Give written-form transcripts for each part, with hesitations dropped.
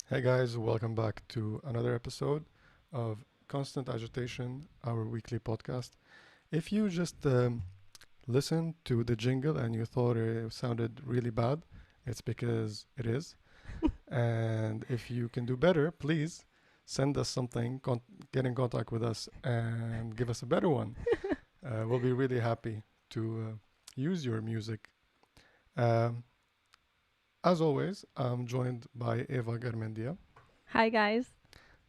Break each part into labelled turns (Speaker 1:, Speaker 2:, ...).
Speaker 1: Hey guys, welcome back to another episode of Constant Agitation, our weekly podcast. If you just listened to the jingle and you thought it sounded really bad, it's because it is. And if you can do better, please send us something, get in contact with us, and give us a better one. We'll be really happy to use your music. Um, as always, I'm joined by Eva Garmendia.
Speaker 2: Hi guys.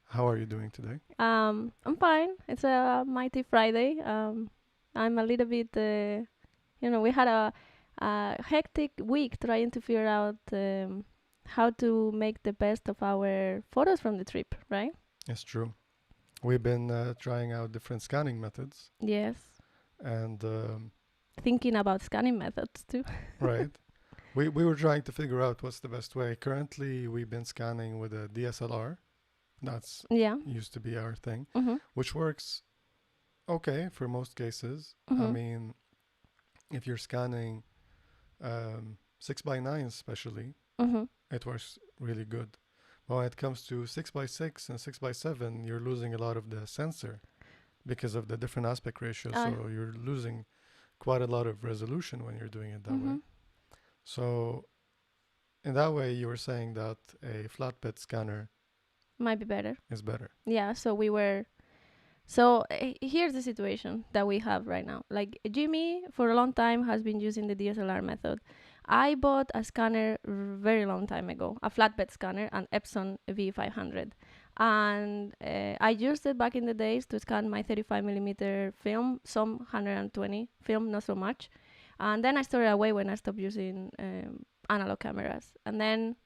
Speaker 1: How are you doing today?
Speaker 2: I'm fine. It's a mighty Friday. I'm a little bit, we had a hectic week trying to figure out how to make the best of our photos from the trip, right?
Speaker 1: It's true. We've been trying out different scanning methods,
Speaker 2: Yes.
Speaker 1: and
Speaker 2: Thinking about scanning methods too.
Speaker 1: right, we were trying to figure out what's the best way. Currently, we've been scanning with a DSLR. That's
Speaker 2: Yeah.
Speaker 1: used to be our thing,
Speaker 2: Mm-hmm.
Speaker 1: which works okay for most cases. I
Speaker 2: Mm-hmm.
Speaker 1: mean, if you're scanning 6x9 especially,
Speaker 2: Mm-hmm.
Speaker 1: it works really good. But when it comes to 6x6 and 6x7, you're losing a lot of the sensor because of the different aspect ratio. So you're losing quite a lot of resolution when you're doing it that
Speaker 2: Mm-hmm.
Speaker 1: way. So in that way, you were saying that a flatbed scanner
Speaker 2: Might be better.
Speaker 1: is better.
Speaker 2: Yeah. Here's the situation that we have right now. Like Jimmy, for a long time, has been using the DSLR method. I bought a scanner very long time ago, a flatbed scanner, an Epson V500, and I used it back in the days to scan my 35mm film, some 120 film, not so much. And then I started away when I stopped using analog cameras, and then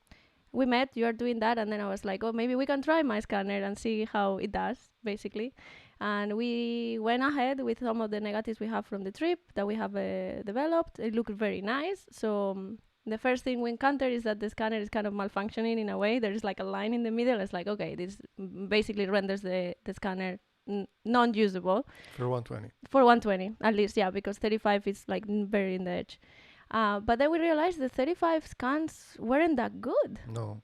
Speaker 2: we met, you are doing that, and then I was like, oh, maybe we can try my scanner and see how it does, basically. And we went ahead with some of the negatives we have from the trip that we have developed. It looked very nice. So the first thing we encountered is that the scanner is kind of malfunctioning in a way. There's like a line in the middle. It's like, okay, this basically renders the scanner non-usable.
Speaker 1: For 120.
Speaker 2: For 120, at least, yeah, because 35 is like very in the edge. But then we realized the 35 scans weren't that good.
Speaker 1: No,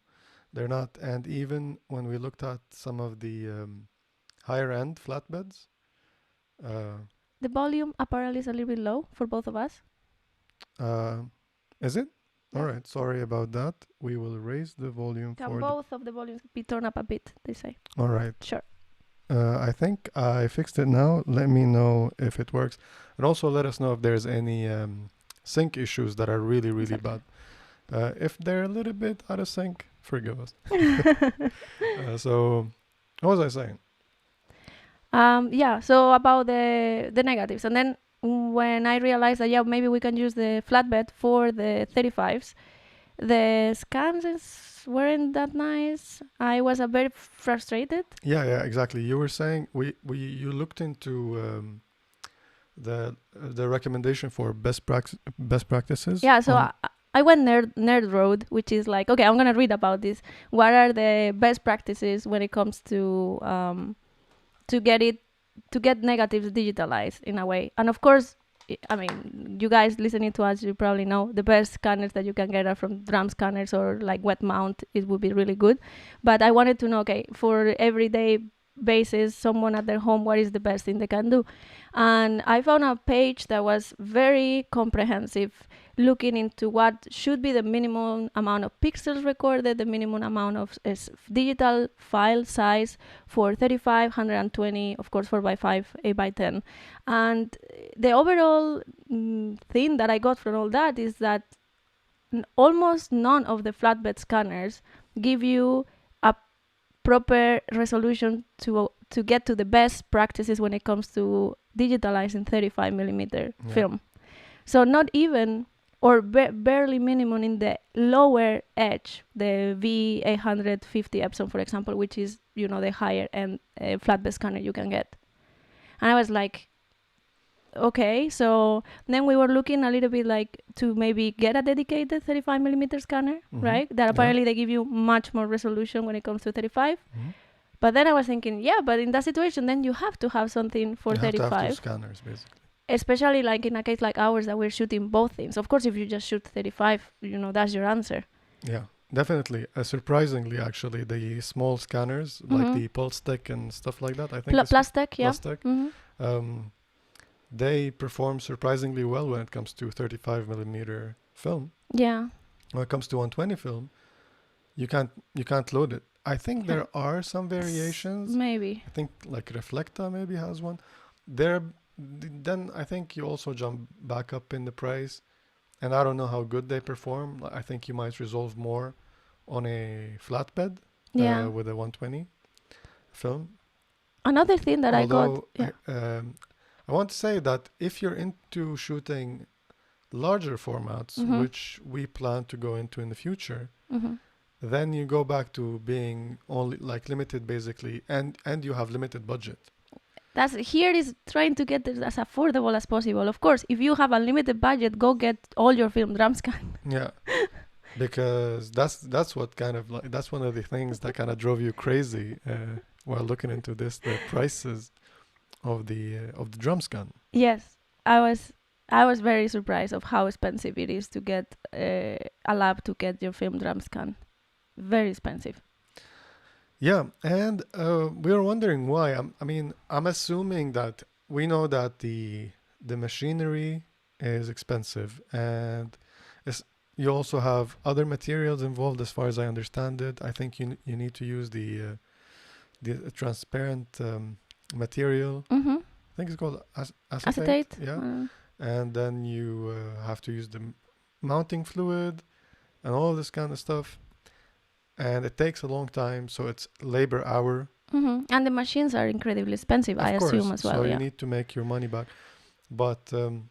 Speaker 1: they're not. And even when we looked at some of the higher end flatbeds, uh,
Speaker 2: The volume apparently is a little bit low for both of us.
Speaker 1: uh, is it?
Speaker 2: Yes.
Speaker 1: All right. Sorry about that. We will raise the volume
Speaker 2: Can
Speaker 1: for
Speaker 2: both of the volumes be turned up a bit, they say.
Speaker 1: All right.
Speaker 2: Sure.
Speaker 1: I think I fixed it now. Let me know if it works. And also let us know if there's any sync issues that are really, really
Speaker 2: Exactly.
Speaker 1: bad. If they're a little bit out of sync, forgive us. So, what was I saying?
Speaker 2: Yeah, so about the negatives. And then when I realized that, yeah, maybe we can use the flatbed for the 35s, the scans weren't that nice. I was a very frustrated.
Speaker 1: Yeah, exactly. You were saying you looked into the recommendation for best practices.
Speaker 2: Yeah, so
Speaker 1: on-
Speaker 2: I went nerd road, which is like, okay, I'm gonna read about this. What are the best practices when it comes to get negatives digitalized in a way? And of course, I mean, you guys listening to us, you probably know the best scanners that you can get are from drum scanners or like wet mount. It would be really good. But I wanted to know, okay, for everyday basis, someone at their home, what is the best thing they can do? And I found a page that was very comprehensive, looking into what should be the minimum amount of pixels recorded, the minimum amount of digital file size for 35, 120, of course 4x5, 8x10. And the overall thing that I got from all that is that almost none of the flatbed scanners give you a proper resolution to get to the best practices when it comes to digitalizing 35mm film. So not even, or barely minimum in the lower edge, the V850 Epson, for example, which is, the higher end flatbed scanner you can get. And I was like, okay, so then we were looking a little bit like to maybe get a dedicated 35mm scanner, right? That apparently they give you much more resolution when it comes to 35. But then I was thinking, yeah, but in that situation, then you have to have something for
Speaker 1: you
Speaker 2: 35.
Speaker 1: have to have two scanners, basically.
Speaker 2: Especially like in a case like ours that we're shooting both things. Of course, if you just shoot 35, that's your answer.
Speaker 1: Yeah. Definitely. Surprisingly, actually, the small scanners, like the pulse stick and stuff like that, I think
Speaker 2: Plastic, yeah.
Speaker 1: plastic, um, they perform surprisingly well when it comes to 35 millimeter film.
Speaker 2: Yeah.
Speaker 1: When it comes to 120 film, you can't load it. I think there are some variations.
Speaker 2: Maybe.
Speaker 1: I think like Reflecta maybe has one. There, then I think you also jump back up in the price, and I don't know how good they perform. I think you might resolve more on a flatbed
Speaker 2: Yeah.
Speaker 1: with a 120 film.
Speaker 2: Another thing that I got.
Speaker 1: Although
Speaker 2: Yeah.
Speaker 1: I want to say that if you're into shooting larger formats, which we plan to go into in the future, then you go back to being only like limited basically, and you have limited budget.
Speaker 2: That's here is trying to get it as affordable as possible. Of course, if you have unlimited budget, go get all your film drum scan.
Speaker 1: Yeah. Because that's what kind of like that's one of the things that kind of drove you crazy while looking into this, the prices of the drum scan.
Speaker 2: Yes, I was very surprised of how expensive it is to get a lab to get your film drum scan. Very expensive.
Speaker 1: Yeah, and we were wondering why. I'm assuming that we know that the machinery is expensive, and you also have other materials involved, as far as I understand it. I think you need to use the transparent material. I think it's called acetate. Yeah, and then you have to use the mounting fluid and all of this kind of stuff. And it takes a long time, so it's labor hour.
Speaker 2: And the machines are incredibly expensive, I assume, as well.
Speaker 1: So
Speaker 2: yeah.
Speaker 1: you need to make your money back. But and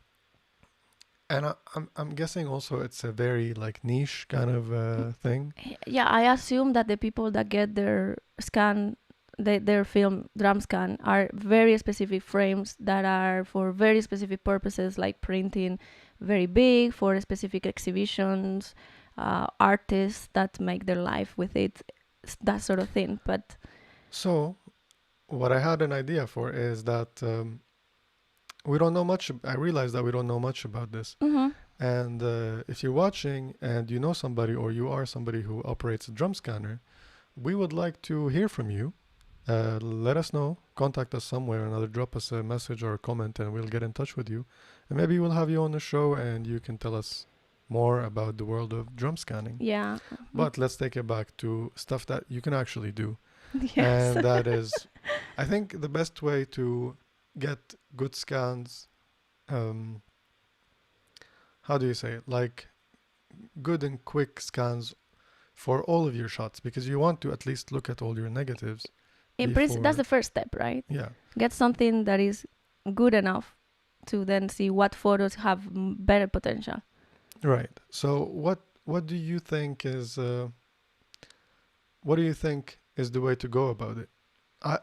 Speaker 1: I'm guessing also it's a very like niche kind of thing.
Speaker 2: Yeah, I assume that the people that get their scan, their film drum scan, are very specific frames that are for very specific purposes, like printing, very big for specific exhibitions. Artists that make their life with it, that sort of thing. But
Speaker 1: so what I had an idea for is that we don't know much. I realized that we don't know much about this. And if you're watching and you know somebody, or you are somebody who operates a drum scanner, we would like to hear from you. Let us know. Contact us somewhere or another. Drop us a message or a comment, and we'll get in touch with you. And maybe we'll have you on the show, and you can tell us more about the world of drum scanning.
Speaker 2: Yeah.
Speaker 1: But let's take it back to stuff that you can actually do.
Speaker 2: Yes.
Speaker 1: And that is, I think the best way to get good scans, how do you say it? Like good and quick scans for all of your shots, because you want to at least look at all your negatives.
Speaker 2: In principle, that's the first step, right?
Speaker 1: Yeah.
Speaker 2: Get something that is good enough to then see what photos have better potential.
Speaker 1: Right. So what do you think is the way to go about it?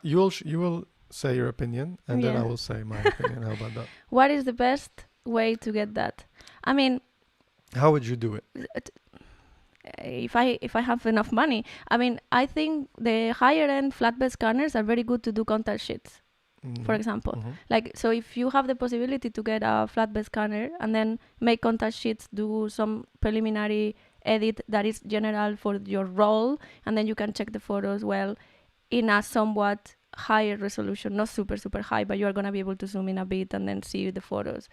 Speaker 1: You will say your opinion, and then I will say my opinion. How about that?
Speaker 2: What is the best way to get that? I mean,
Speaker 1: how would you do it?
Speaker 2: If I have enough money, I mean, I think the higher end flatbed scanners are very good to do contact sheets. For example, like, so if you have the possibility to get a flatbed scanner and then make contact sheets, do some preliminary edit that is general for your roll, and then you can check the photos well in a somewhat higher resolution, not super high, but you're going to be able to zoom in a bit and then see the photos.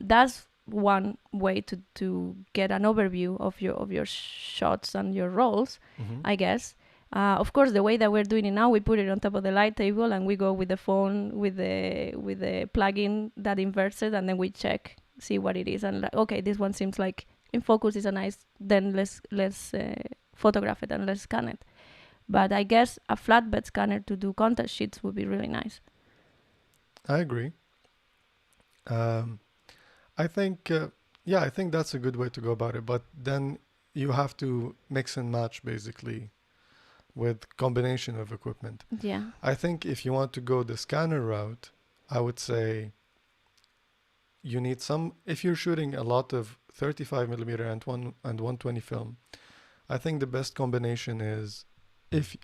Speaker 2: That's one way to get an overview of your shots and your rolls, I guess. Of course, the way that we're doing it now, we put it on top of the light table and we go with the phone with the plugin that inverts it, and then we check, see what it is, and like, okay, this one seems like in focus is a nice. Then let's photograph it and let's scan it. But I guess a flatbed scanner to do contact sheets would be really nice.
Speaker 1: I agree. I think I think that's a good way to go about it. But then you have to mix and match basically with combination of equipment.
Speaker 2: Yeah.
Speaker 1: I think if you want to go the scanner route, I would say you need if you're shooting a lot of 35 millimeter and 120 film, I think the best combination is if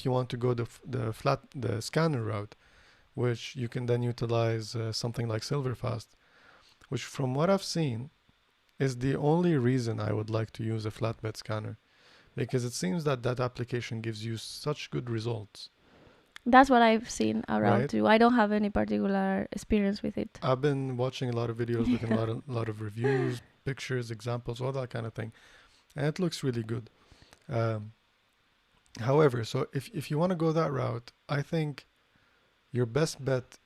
Speaker 1: you want to go the scanner route, which you can then utilize something like Silverfast, which from what I've seen is the only reason I would like to use a flatbed scanner. because it seems that that application gives you such good results.
Speaker 2: That's what I've seen around
Speaker 1: Right.
Speaker 2: too. I don't have any particular experience with it.
Speaker 1: I've been watching a lot of videos, looking at a lot of reviews, pictures, examples, all that kind of thing, and it looks really good. Um, However, so if you want to go that route, I think your best bet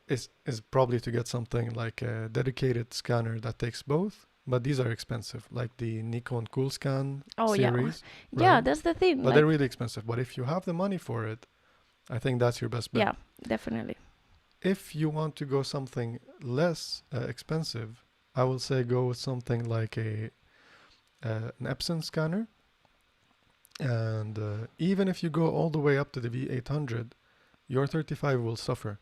Speaker 1: is probably to get something like a dedicated scanner that takes both, but these are expensive, like the Nikon Coolscan
Speaker 2: Oh yeah,
Speaker 1: series,
Speaker 2: yeah.
Speaker 1: right?
Speaker 2: That's the thing.
Speaker 1: But
Speaker 2: Like,
Speaker 1: they're really expensive. But if you have the money for it, I think that's your best bet.
Speaker 2: yeah, definitely.
Speaker 1: If you want to go something less expensive, I will say go with something like an Epson scanner. And even if you go all the way up to the V800, your 35 will suffer.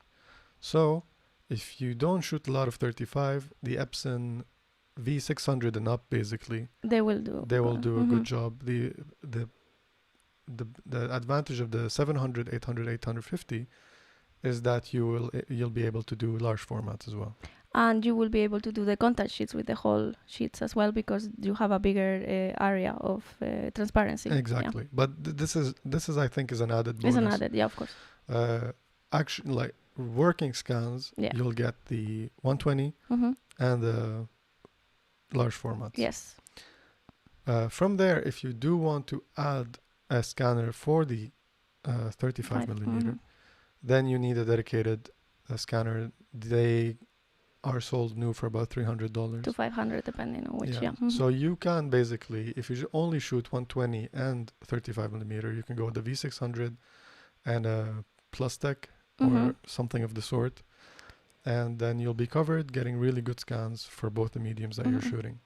Speaker 1: So if you don't shoot a lot of 35, the Epson V600 and up, basically,
Speaker 2: They will do.
Speaker 1: they will do a good
Speaker 2: Mhm.
Speaker 1: job. The advantage of the 700, 800, 850 is that you'll be able to do large formats as well.
Speaker 2: And you will be able to do the contact sheets with the whole sheets as well because you have a bigger area of transparency.
Speaker 1: Exactly. But this is I think is an added
Speaker 2: Yeah.
Speaker 1: bonus.
Speaker 2: It's an added, yeah, of course.
Speaker 1: Actually, like working scans,
Speaker 2: Yeah.
Speaker 1: you'll get the 120
Speaker 2: Mm-hmm.
Speaker 1: and the large formats.
Speaker 2: Yes.
Speaker 1: From there, if you do want to add a scanner for the 35 millimeter, then you need a dedicated scanner. They are sold new for about $300
Speaker 2: to 500 depending on which.
Speaker 1: Yeah.
Speaker 2: Yeah. Mhm.
Speaker 1: So you can basically, if you only shoot 120 and 35 millimeter, you can go with the V600 and a Plus Tech or something of the sort, and then you'll be covered, getting really good scans for both the mediums that you're shooting.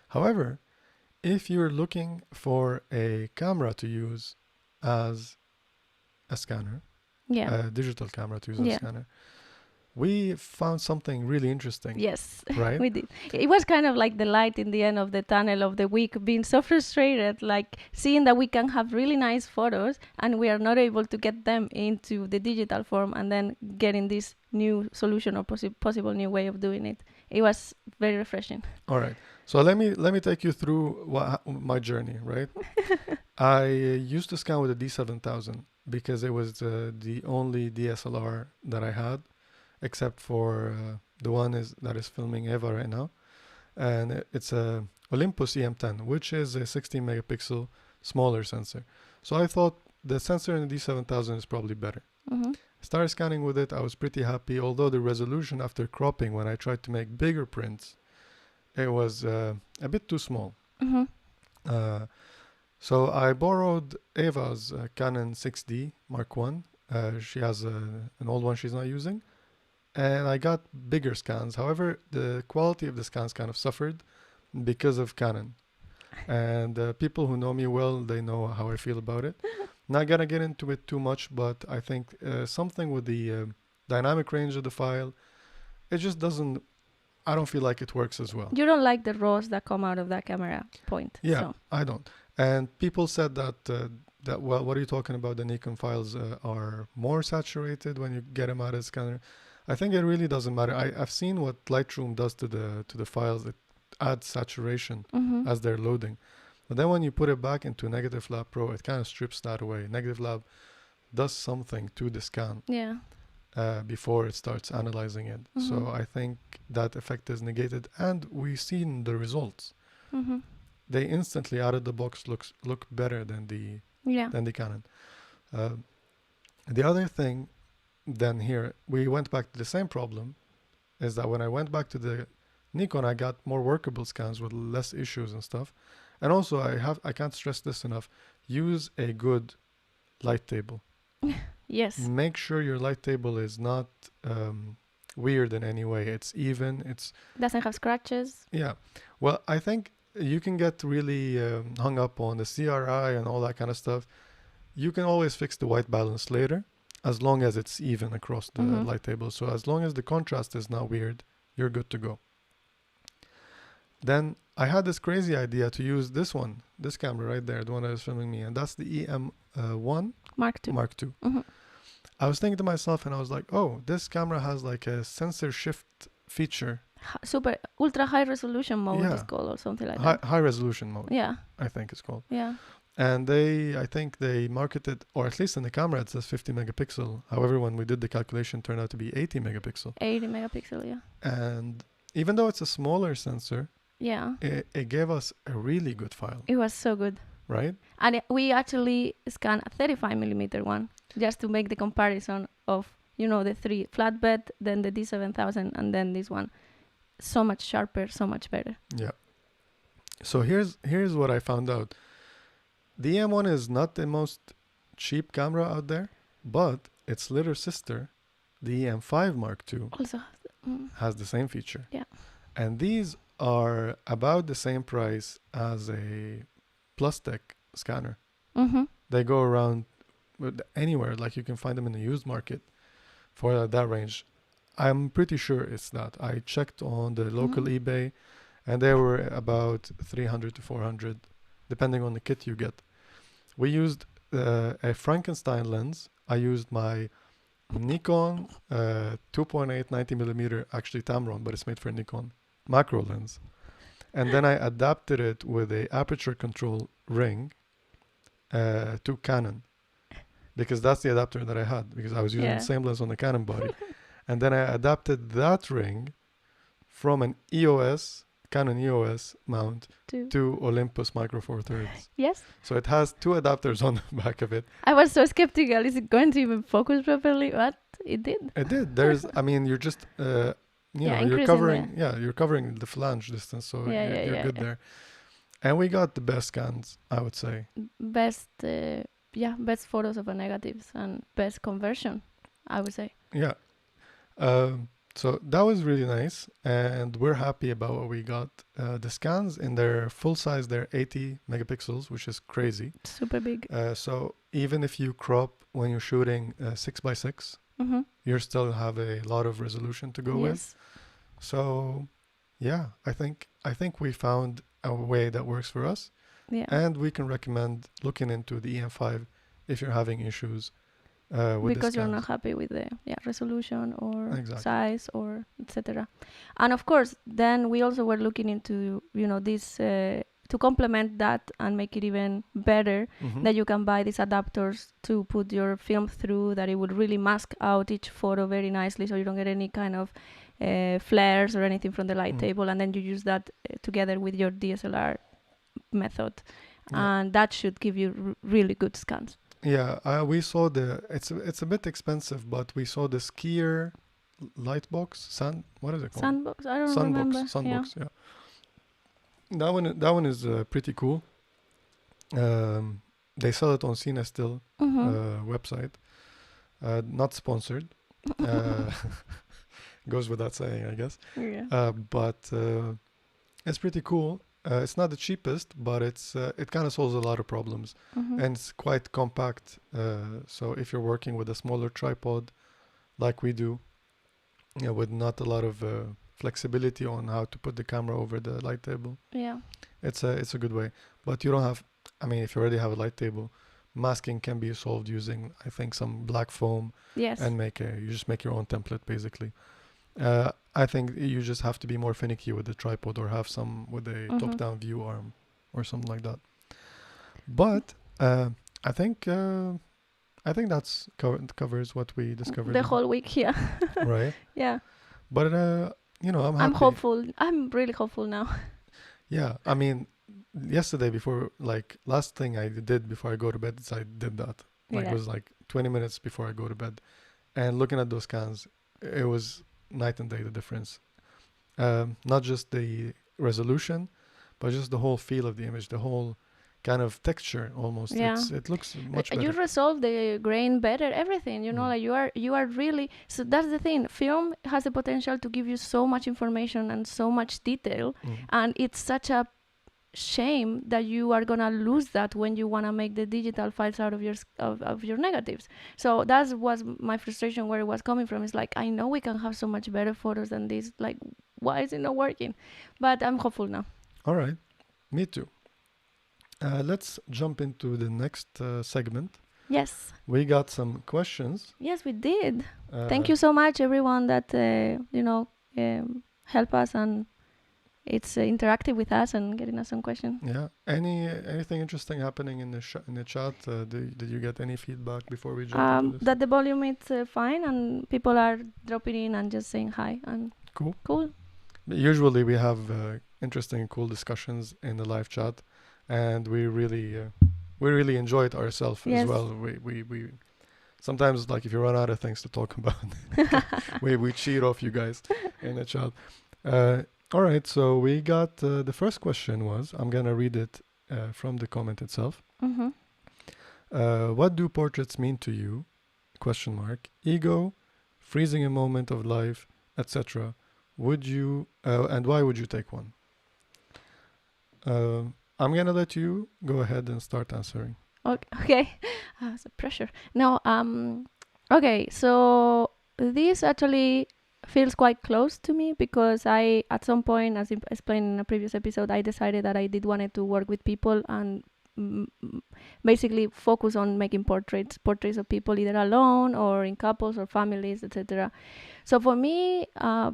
Speaker 1: However, if you're looking for a camera to use as a scanner,
Speaker 2: Yeah.
Speaker 1: a digital camera to use as
Speaker 2: Yeah.
Speaker 1: a scanner, we found something really interesting.
Speaker 2: Yes.
Speaker 1: Right?
Speaker 2: We did. It was kind of like the light in the end of the tunnel of the week, being so frustrated, like seeing that we can have really nice photos and we are not able to get them into the digital form, and then getting this new solution or possible new way of doing it. It was very refreshing.
Speaker 1: All right. So let me take you through my journey, right? I used to scan with a D7000 because it was the only DSLR that I had, except for the one that is filming Eva right now. And it's a Olympus EM10, which is a 16 megapixel smaller sensor. So I thought the sensor in the D7000 is probably better. Started scanning with it. I was pretty happy, although the resolution after cropping, when I tried to make bigger prints, it was a bit too small. So I borrowed Eva's Canon 6D Mark I. She has an old one she's not using. And I got bigger scans. However, the quality of the scans kind of suffered because of Canon. And people who know me well, they know how I feel about it. Not gonna get into it too much, but I think something with the dynamic range of the file, it just doesn't, I don't feel like it works as well.
Speaker 2: You don't like the raws that come out of that camera point.
Speaker 1: Yeah,
Speaker 2: So.
Speaker 1: I don't. And people said that well, what are you talking about? The Nikon files are more saturated when you get them out of the scanner. I think it really doesn't matter. I've seen what Lightroom does to the files. It adds saturation as they're loading. But then when you put it back into Negative Lab Pro, it kind of strips that away. Negative Lab does something to the scan before it starts analyzing it. So I think that effect is negated, and we've seen the results. They instantly out of the box look better than the Canon. The other thing then here, we went back to the same problem, is that when I went back to the Nikon, I got more workable scans with less issues and stuff. And also I can't stress this enough, use a good light table.
Speaker 2: Yes.
Speaker 1: Make sure your light table is not weird in any way. It's even,
Speaker 2: Doesn't have scratches.
Speaker 1: Yeah. Well, I think you can get really hung up on the CRI and all that kind of stuff. You can always fix the white balance later, as long as it's even across the light table. So as long as the contrast is not weird, you're good to go. Then I had this crazy idea to use this camera right there, the one that is filming me, and that's the EM1 Mark II. I was thinking to myself, and I was like, oh, this camera has like a sensor shift feature
Speaker 2: super ultra high resolution mode
Speaker 1: Yeah.
Speaker 2: is called or something like
Speaker 1: High,
Speaker 2: that.
Speaker 1: high resolution mode,
Speaker 2: Yeah,
Speaker 1: I think it's called.
Speaker 2: yeah.
Speaker 1: And I think they marketed, or at least in the camera it says 50 megapixel. However, when we did the calculation, it turned out to be 80 megapixel.
Speaker 2: 80 megapixel, yeah.
Speaker 1: And even though it's a smaller sensor,
Speaker 2: Yeah,
Speaker 1: it gave us a really good file,
Speaker 2: it was so good.
Speaker 1: right?
Speaker 2: And we actually scanned a 35 millimeter one just to make the comparison of, the 3 flatbed, then the D7000, and then this one. So much sharper, so much better.
Speaker 1: Yeah. So here's what I found out. The EM1 is not the most cheap camera out there, but its little sister, the EM5 Mark II,
Speaker 2: Also,
Speaker 1: has the same feature.
Speaker 2: Yeah.
Speaker 1: And these are about the same price as a Plustek scanner.
Speaker 2: mm-hmm.
Speaker 1: They go around anywhere, like you can find them in the used market for that range. I'm pretty sure it's that. I checked on the local eBay, and they were about 300 to 400, depending on the kit you get. We used a Frankenstein lens. I used my Nikon 2.8 90 millimeter, actually Tamron, but it's made for Nikon macro lens. And then I adapted it with a aperture control ring to Canon, because that's the adapter that I had, because I was using the same lens on the Canon body. And then I adapted that ring from an Canon EOS mount to Olympus Micro Four Thirds.
Speaker 2: Yes.
Speaker 1: So it has 2 adapters on the back of it.
Speaker 2: I was so skeptical. Is it going to even focus properly? What? It did.
Speaker 1: It did. You're just, you're covering the flange distance, so you're good there. And we got the best scans, I would say.
Speaker 2: Best photos of the negatives and best conversion, I would say.
Speaker 1: Yeah. So that was really nice, and we're happy about what we got. The scans in their full size, they're 80 megapixels, which is crazy.
Speaker 2: Super big.
Speaker 1: So even if you crop when you're shooting 6x6, you still have a lot of resolution to go with. So yeah, I think we found a way that works for us.
Speaker 2: Yeah.
Speaker 1: And we can recommend looking into the EM5 if you're having issues with
Speaker 2: because you're not happy with the resolution or size or etc. And of course, then we also were looking into this to complement that and make it even better. That you can buy these adapters to put your film through, that it would really mask out each photo very nicely, so you don't get any kind of flares or anything from the light table, and then you use that together with your DSLR method, and that should give you really good scans.
Speaker 1: Yeah, we saw it's a bit expensive, but we saw the skier light box. What is it called?
Speaker 2: Sandbox. I don't remember.
Speaker 1: Sunbox. Yeah. That one is pretty cool. They sell it on Cine Still website. Not sponsored. Goes without saying, I guess.
Speaker 2: Yeah.
Speaker 1: But it's pretty cool. It's not the cheapest, but it kind of solves a lot of problems, and it's quite compact. So if you're working with a smaller tripod, like we do, with not a lot of flexibility on how to put the camera over the light table, it's a good way. But you don't have. I mean, if you already have a light table, masking can be solved using, I think, some black foam.
Speaker 2: Yes.
Speaker 1: And you just make your own template basically. I think you just have to be more finicky with the tripod, or have some with a top-down view arm or something like that. But I think that's covers what we discovered
Speaker 2: the whole week. Yeah.
Speaker 1: Right.
Speaker 2: Yeah.
Speaker 1: But I'm happy.
Speaker 2: I'm hopeful. I'm really hopeful now.
Speaker 1: Yeah. I mean, yesterday last thing I did before I go to bed is I did that. It was 20 minutes before I go to bed, and looking at those scans, it was night and day, the difference. Not just the resolution, but just the whole feel of the image, the whole kind of texture almost.
Speaker 2: Yeah.
Speaker 1: It looks much better.
Speaker 2: You resolve the grain better, everything, you are really, so that's the thing. Film has the potential to give you so much information and so much detail, and it's such a shame that you are gonna lose that when you want to make the digital files out of your negatives. So that was my frustration, where it was coming from. It's like, I know we can have so much better photos than this, why is it not working? But I'm hopeful now.
Speaker 1: All right, me too. Let's jump into the next segment.
Speaker 2: Yes,
Speaker 1: we got some questions.
Speaker 2: Yes, we did. Thank you so much, everyone that help us, and it's interactive with us and getting us some questions.
Speaker 1: Yeah. Anything interesting happening in the chat? Did you get any feedback before we jump into this?
Speaker 2: That the volume is fine, and people are dropping in and just saying hi, and cool.
Speaker 1: Usually we have interesting and cool discussions in the live chat, and we really enjoy it ourselves as well. We sometimes, like, if you run out of things to talk about, we cheat off you guys in the chat. All right, so we got the first question was, I'm gonna read it from the comment itself. What do portraits mean to you? ? Ego, freezing a moment of life, etc. Would you and why would you take one? I'm gonna let you go ahead and start answering.
Speaker 2: Okay. That's a pressure. No. Okay. So this actually feels quite close to me, because I, at some point, as explained in a previous episode, I decided that I did wanted to work with people and basically focus on making portraits of people either alone or in couples or families, etc. So for me,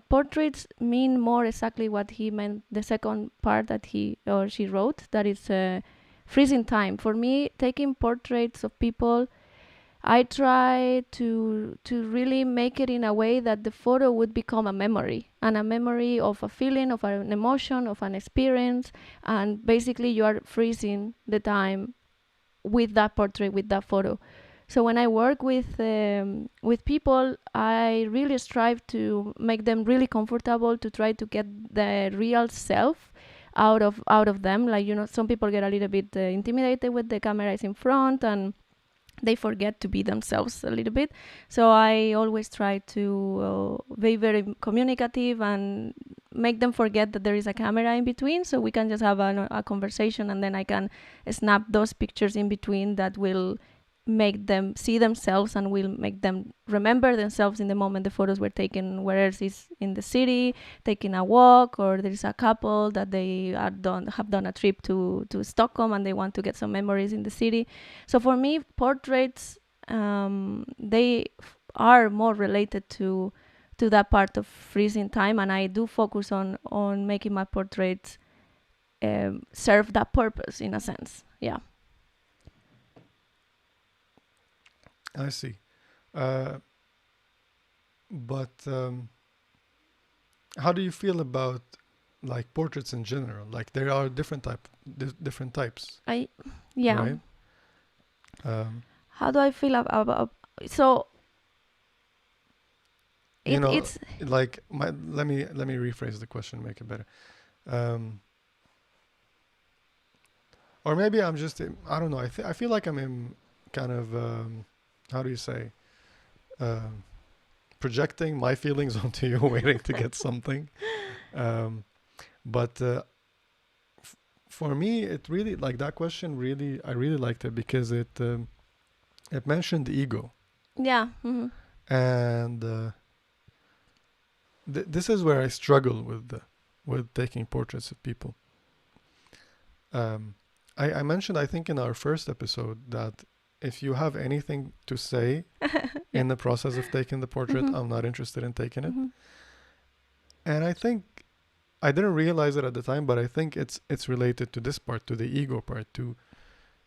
Speaker 2: portraits mean more exactly what he meant, the second part that he or she wrote, that is freezing time. For me, taking portraits of people, I try to really make it in a way that the photo would become a memory, and a memory of a feeling, of an emotion, of an experience, and basically you are freezing the time with that portrait, with that photo. So when I work with people, I really strive to make them really comfortable, to try to get the real self out of them. Like, some people get a little bit intimidated with the cameras in front, and they forget to be themselves a little bit. So I always try to be very communicative and make them forget that there is a camera in between, so we can just have a conversation, and then I can snap those pictures in between that will make them see themselves and will make them remember themselves in the moment the photos were taken, whether it's in the city, taking a walk, or there's a couple that they have done a trip to Stockholm and they want to get some memories in the city. So for me, portraits, they are more related to that part of freezing time, and I do focus on making my portraits serve that purpose in a sense. Yeah.
Speaker 1: I see. But how do you feel about, like, portraits in general? Like, there are different types.
Speaker 2: Yeah.
Speaker 1: Right?
Speaker 2: How do I feel about so? It's
Speaker 1: like, let me rephrase the question, make it better. Or maybe I'm just, I don't know. I feel like I'm in kind of how do you say, projecting my feelings onto you, waiting to get something. But for me, it really, like, that question, really, I really liked it because it mentioned the ego.
Speaker 2: Yeah. Mm-hmm.
Speaker 1: And this is where I struggle with taking portraits of people. I mentioned, I think, in our first episode that if you have anything to say in the process of taking the portrait, I'm not interested in taking it. And I think I didn't realize it at the time, but I think it's related to this part, to the ego part, to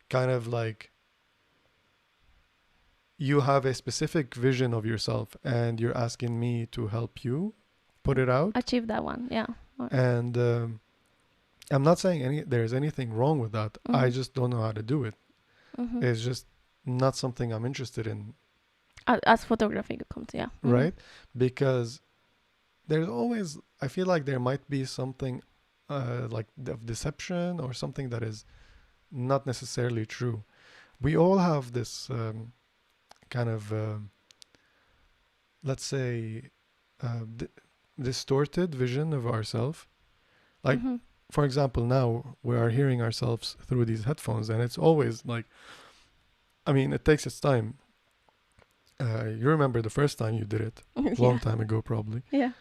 Speaker 1: kind of like, you have a specific vision of yourself and you're asking me to help you put it out,
Speaker 2: achieve that one. Yeah.
Speaker 1: And I'm not saying there's anything wrong with that. I just don't know how to do it. It's just not something I'm interested in.
Speaker 2: As photography comes, yeah.
Speaker 1: Right? Because there's always, I feel like there might be something like of deception or something that is not necessarily true. We all have this kind of, let's say, distorted vision of ourselves. Like, for example, now we are hearing ourselves through these headphones, and it's always like, I mean, it takes its time. You remember the first time you did it, long time ago, probably.
Speaker 2: Yeah.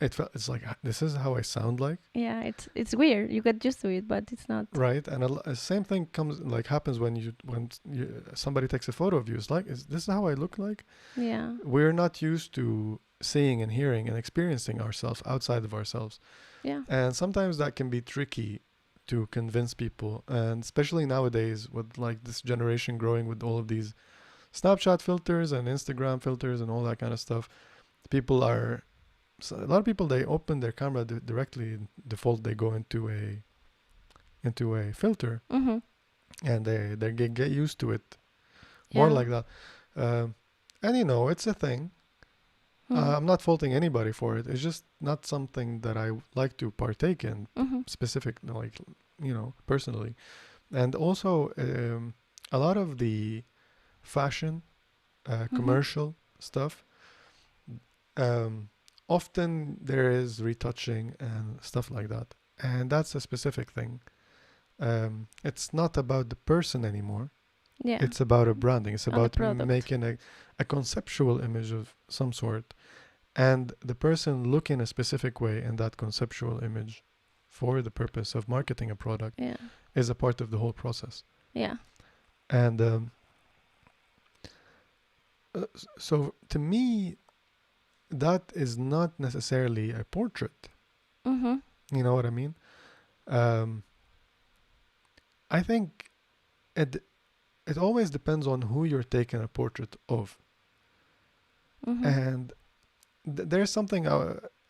Speaker 1: It's like, this is how I sound like.
Speaker 2: Yeah, it's weird. You get used to it, but it's not.
Speaker 1: Right, and the same thing happens when somebody takes a photo of you. It's like, is this how I look like?
Speaker 2: Yeah.
Speaker 1: We're not used to seeing and hearing and experiencing ourselves outside of ourselves.
Speaker 2: Yeah.
Speaker 1: And sometimes that can be tricky to convince people, and especially nowadays with like this generation growing with all of these Snapchat filters and Instagram filters and all that kind of stuff. People are, so a lot of people, they open their camera directly, default they go into a filter,
Speaker 2: Mm-hmm.
Speaker 1: and they get used to it more like that. And you know, it's a thing. I'm not faulting anybody for it. It's just not something that I like to partake in, specific, like, you know, personally. And also, a lot of the fashion, commercial stuff, often there is retouching and stuff like that. And that's a specific thing. It's not about the person anymore.
Speaker 2: Yeah.
Speaker 1: It's about a branding. It's
Speaker 2: On the
Speaker 1: about
Speaker 2: product.
Speaker 1: making a conceptual image of some sort, and the person look in a specific way in that conceptual image for the purpose of marketing a product
Speaker 2: Yeah.
Speaker 1: is a part of the whole process.
Speaker 2: Yeah.
Speaker 1: And so to me, that is not necessarily a portrait.
Speaker 2: Mm-hmm.
Speaker 1: You know what I mean? I think it always depends on who you're taking a portrait of.
Speaker 2: Mm-hmm.
Speaker 1: And there's something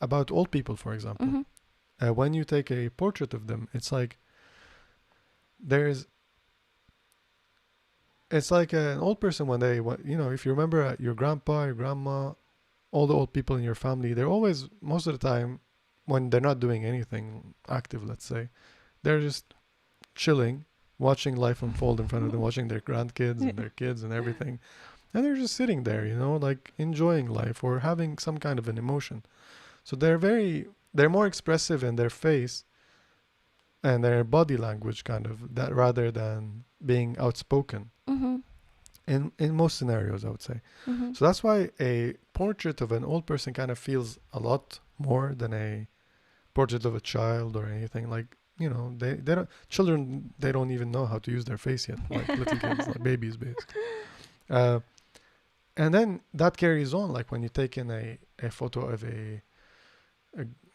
Speaker 1: about old people, for example.
Speaker 2: Mm-hmm.
Speaker 1: When you take a portrait of them, it's like it's like an old person when you know, if you remember your grandpa, your grandma, all the old people in your family, they're always, most of the time, when they're not doing anything active, let's say, they're just chilling, watching life unfold in front of them, watching their grandkids and their kids and everything. And they're just sitting there, you know, like enjoying life or having some kind of an emotion. So they're more expressive in their face and their body language, kind of, that rather than being outspoken.
Speaker 2: Mm-hmm.
Speaker 1: In most scenarios, I would say.
Speaker 2: Mm-hmm.
Speaker 1: So that's why a portrait of an old person kind of feels a lot more than a portrait of a child or anything. Like, you know, they don't, they don't even know how to use their face yet, like little kids, like babies, basically. And then that carries on, like when you take in a photo of a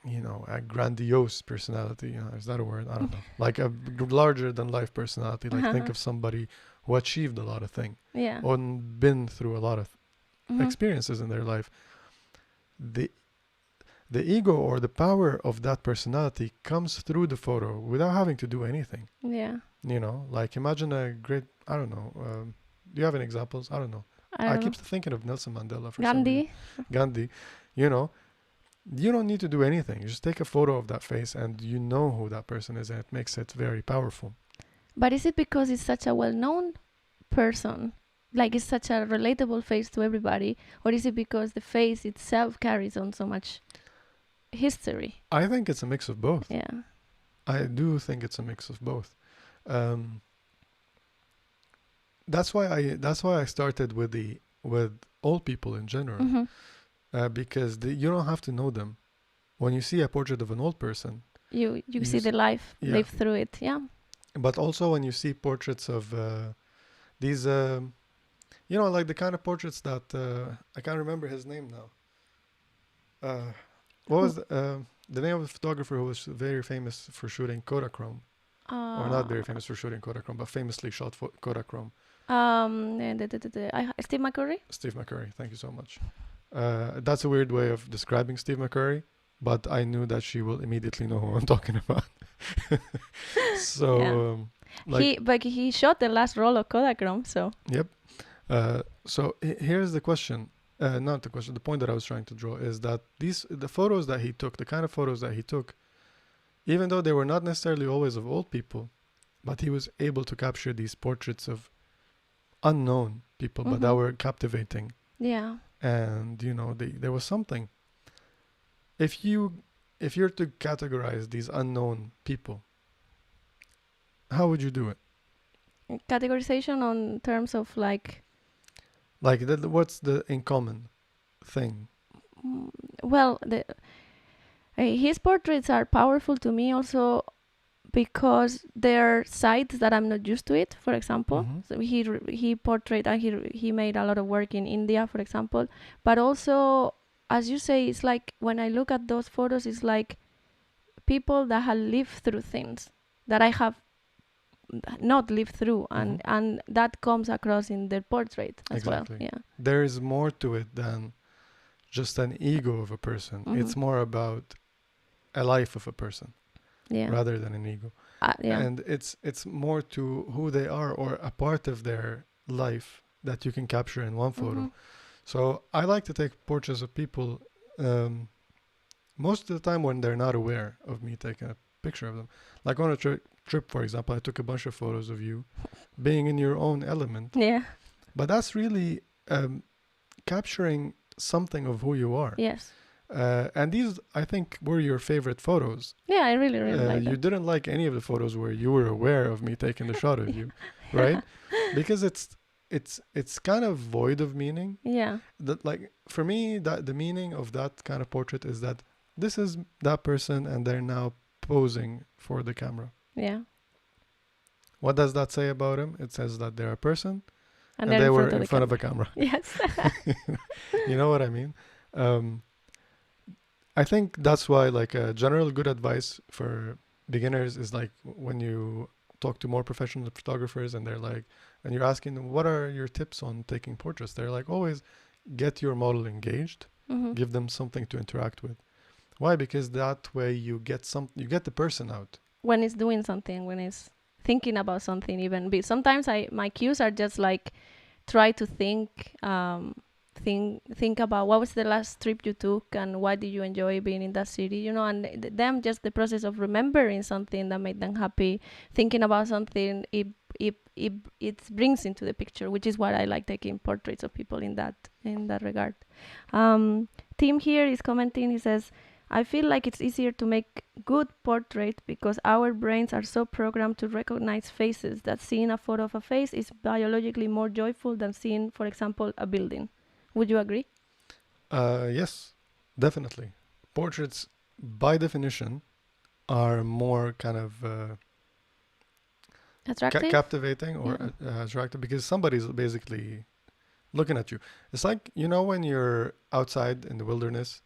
Speaker 1: you know, a grandiose personality, you know, is that a word? I don't know. Like a larger than life personality. Like think of somebody who achieved a lot of things,
Speaker 2: Yeah.
Speaker 1: or been through a lot of experiences in their life. The ego or the power of that personality comes through the photo without having to do anything.
Speaker 2: Yeah.
Speaker 1: You know, like imagine a great, I don't know, do you have any examples? I don't know. I keep thinking of Nelson Mandela for some reason. Gandhi. You know, you don't need to do anything. You just take a photo of that face and you know who that person is, and it makes it very powerful.
Speaker 2: But is it because it's such a well-known person? Like it's such a relatable face to everybody? Or is it because the face itself carries on so much history?
Speaker 1: I think it's a mix of both.
Speaker 2: Yeah.
Speaker 1: I do think it's a mix of both. That's why I started with old people in general, because you don't have to know them. When you see a portrait of an old person,
Speaker 2: you see the life, live through it, yeah.
Speaker 1: But also when you see portraits of these, you know, like the kind of portraits that I can't remember his name now. What was the name of the photographer who was very famous for shooting Kodachrome? Or not very famous for shooting Kodachrome, but famously shot Kodachrome.
Speaker 2: Steve McCurry?
Speaker 1: Steve McCurry, thank you so much. That's a weird way of describing Steve McCurry, but I knew that she will immediately know who I'm talking about. So,
Speaker 2: he shot the last roll of Kodachrome, so.
Speaker 1: Yep. So here's the question. Not the question. The point that I was trying to draw is that the photos that he took, the kind of photos that he took, even though they were not necessarily always of old people, but he was able to capture these portraits of unknown people, but that were captivating.
Speaker 2: Yeah.
Speaker 1: And you know, there was something. If you're to categorize these unknown people, how would you do it?
Speaker 2: Categorization on terms of like
Speaker 1: what's the in common thing?
Speaker 2: Well, his portraits are powerful to me also because they're sides that I'm not used to it. For example, so he portrayed and he made a lot of work in India, for example, but also as you say, it's like when I look at those photos, it's like people that have lived through things that I have not lived through, and that comes across in their portrait as
Speaker 1: Exactly.
Speaker 2: well. Yeah.
Speaker 1: There is more to it than just an ego of a person. It's more about a life of a person rather than an ego. And it's more to who they are or a part of their life that you can capture in one photo. So I like to take portraits of people most of the time when they're not aware of me taking a picture of them. Like on a trip, for example, I took a bunch of photos of you being in your own element.
Speaker 2: Yeah.
Speaker 1: But that's really capturing something of who you are.
Speaker 2: Yes.
Speaker 1: And these, I think, were your favorite photos.
Speaker 2: Yeah, I really like
Speaker 1: you
Speaker 2: that.
Speaker 1: didn't like any of the photos where you were aware of me taking the shot of you, right? Because it's kind of void of meaning.
Speaker 2: Yeah.
Speaker 1: That, like, for me, that the meaning of that kind of portrait is that this is that person and they're now posing for the camera.
Speaker 2: Yeah.
Speaker 1: What does that say about him? It says that they're a person and
Speaker 2: they're
Speaker 1: they were in front of a camera.
Speaker 2: Yes.
Speaker 1: You know what I mean? I think that's why, like, a general good advice for beginners is, like, when you talk to more professional photographers and they're like, and you're asking them, what are your tips on taking portraits? They're like, always get your model engaged, give them something to interact with. Why? Because that way you get the person out.
Speaker 2: When it's doing something, when it's thinking about something, even. Sometimes my cues are just like, try to think about what was the last trip you took and why did you enjoy being in that city, and them just the process of remembering something that made them happy, thinking about something, it brings into the picture, which is what I like taking portraits of people in that regard. Tim here is commenting. He says, I feel like it's easier to make good portrait because our brains are so programmed to recognize faces that seeing a photo of a face is biologically more joyful than seeing, for example, a building. Would you agree?
Speaker 1: Yes, definitely. Portraits, by definition, are more kind of
Speaker 2: attractive,
Speaker 1: captivating or attractive because somebody's basically looking at you. It's like, when you're outside in the wilderness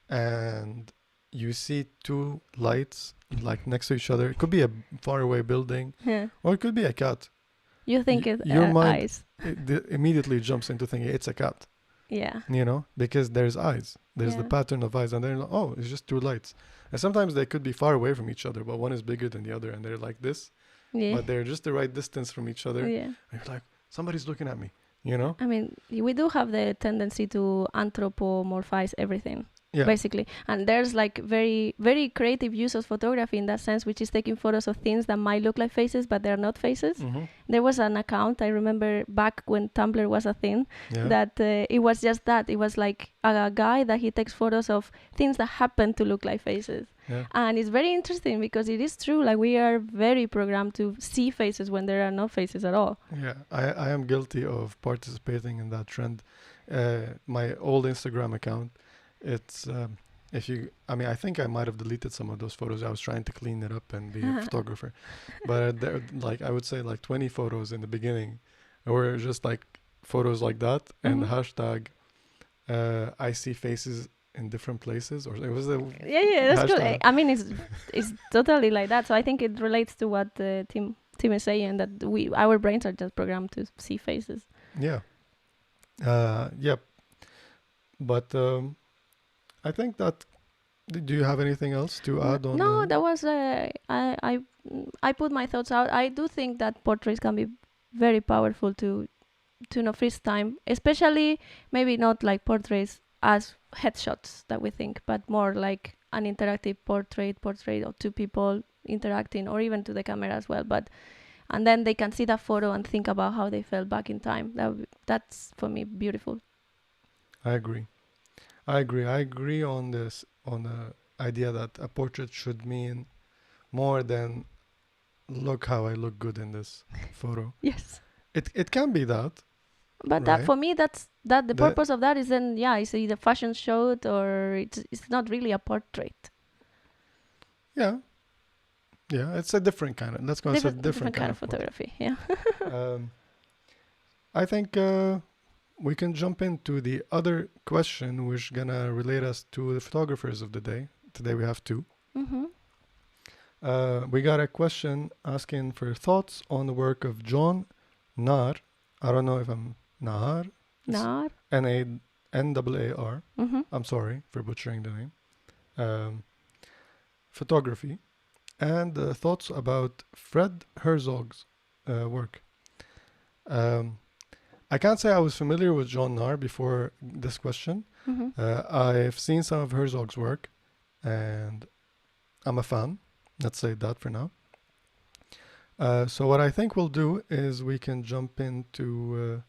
Speaker 1: and you see two lights like next to each other. It could be a faraway building, or it could be a cat.
Speaker 2: You think it's
Speaker 1: your mind
Speaker 2: eyes.
Speaker 1: immediately jumps into thinking it's a cat.
Speaker 2: Yeah.
Speaker 1: Because there's eyes. There's the pattern of eyes, and they're like, oh, it's just two lights. And sometimes they could be far away from each other, but one is bigger than the other, and they're like this. Yeah. But they're just the right distance from each other. Yeah. And you're like, somebody's looking at me. I
Speaker 2: mean, we do have the tendency to anthropomorphize everything. Yeah. Basically, and there's like very, very creative use of photography in that sense, which is taking photos of things that might look like faces but they're not faces. There was an account I remember back when Tumblr was a thing, that it was just that it was like a guy that he takes photos of things that happen to look like faces. And it's very interesting because it is true, like we are very programmed to see faces when there are no faces at all.
Speaker 1: I am guilty of participating in that trend. My old Instagram account, it's I think I might have deleted some of those photos. I was trying to clean it up and be a photographer, but there, like, I would say like 20 photos in the beginning were just like photos like that, and the hashtag I see faces in different places, or it was the
Speaker 2: that's good. I mean, it's totally like that. So I think it relates to what Tim is saying, that our brains are just programmed to see faces.
Speaker 1: But I think that. Do you have anything else to add on?
Speaker 2: No, that was I put my thoughts out. I do think that portraits can be very powerful to freeze time, especially maybe not like portraits as headshots that we think, but more like an interactive portrait of two people interacting, or even to the camera as well. And then they can see that photo and think about how they felt back in time. That's for me beautiful.
Speaker 1: I agree on this, on the idea that a portrait should mean more than look how I look good in this photo.
Speaker 2: Yes.
Speaker 1: It can be that.
Speaker 2: But right? That for me, the purpose of that is then, it's either fashion show or it's not really a portrait.
Speaker 1: Yeah, it's a different kind of. Let's go. It's a different kind of
Speaker 2: photography. Yeah.
Speaker 1: I think we can jump into the other question, which gonna relate us to the photographers of the day. Today we have two.
Speaker 2: Mm-hmm.
Speaker 1: We got a question asking for thoughts on the work of Jon Naar. I don't know if I'm Naar.
Speaker 2: Naar.
Speaker 1: N-A-N-A-R.
Speaker 2: Mm-hmm.
Speaker 1: I'm sorry for butchering the name. Photography. And thoughts about Fred Herzog's work. I can't say I was familiar with Jon Naar before this question.
Speaker 2: Mm-hmm.
Speaker 1: I've seen some of Herzog's work, and I'm a fan. Let's say that for now. So what I think we'll do is we can jump into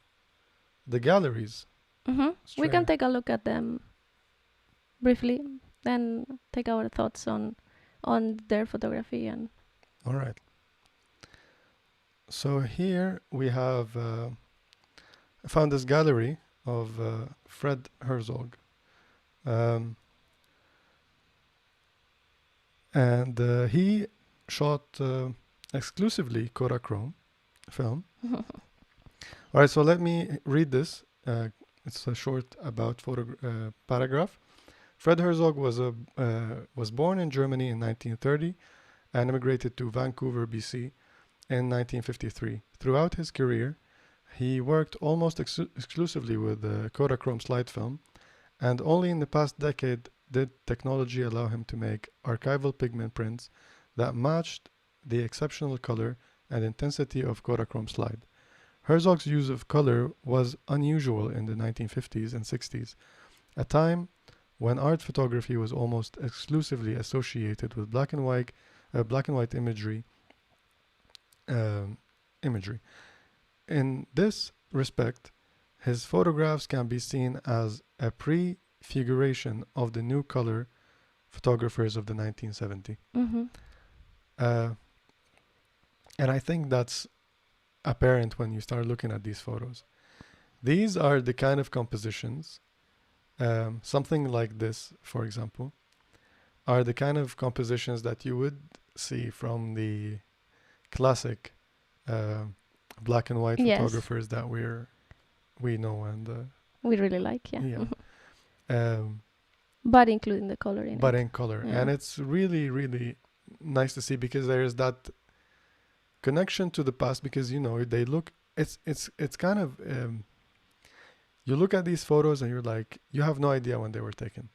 Speaker 1: the galleries.
Speaker 2: Mm-hmm. We
Speaker 1: straight.
Speaker 2: can take a look at them briefly, then take our thoughts on their photography and.
Speaker 1: All right. So here we have. I found this gallery of Fred Herzog. And he shot exclusively Kodachrome film. All right, so let me read this. It's a short about paragraph. Fred Herzog was born in Germany in 1930 and immigrated to Vancouver, BC in 1953. Throughout his career, he worked almost exclusively with Kodachrome slide film, and only in the past decade did technology allow him to make archival pigment prints that matched the exceptional color and intensity of Kodachrome slide. Herzog's use of color was unusual in the 1950s and 60s, a time when art photography was almost exclusively associated with black and white imagery. In this respect, his photographs can be seen as a prefiguration of the new color photographers of the 1970s.
Speaker 2: Mm-hmm.
Speaker 1: And I think that's apparent when you start looking at these photos. These are the kind of compositions, something like this, for example, are the kind of compositions that you would see from the classic black and white
Speaker 2: Yes.
Speaker 1: photographers that we know and
Speaker 2: We really like, yeah.
Speaker 1: yeah.
Speaker 2: But including the color in
Speaker 1: But
Speaker 2: it.
Speaker 1: in color.
Speaker 2: Yeah.
Speaker 1: And it's really, really nice to see because there is that connection to the past because, you know, they look, it's kind of, you look at these photos and you're like, you have no idea when they were taken.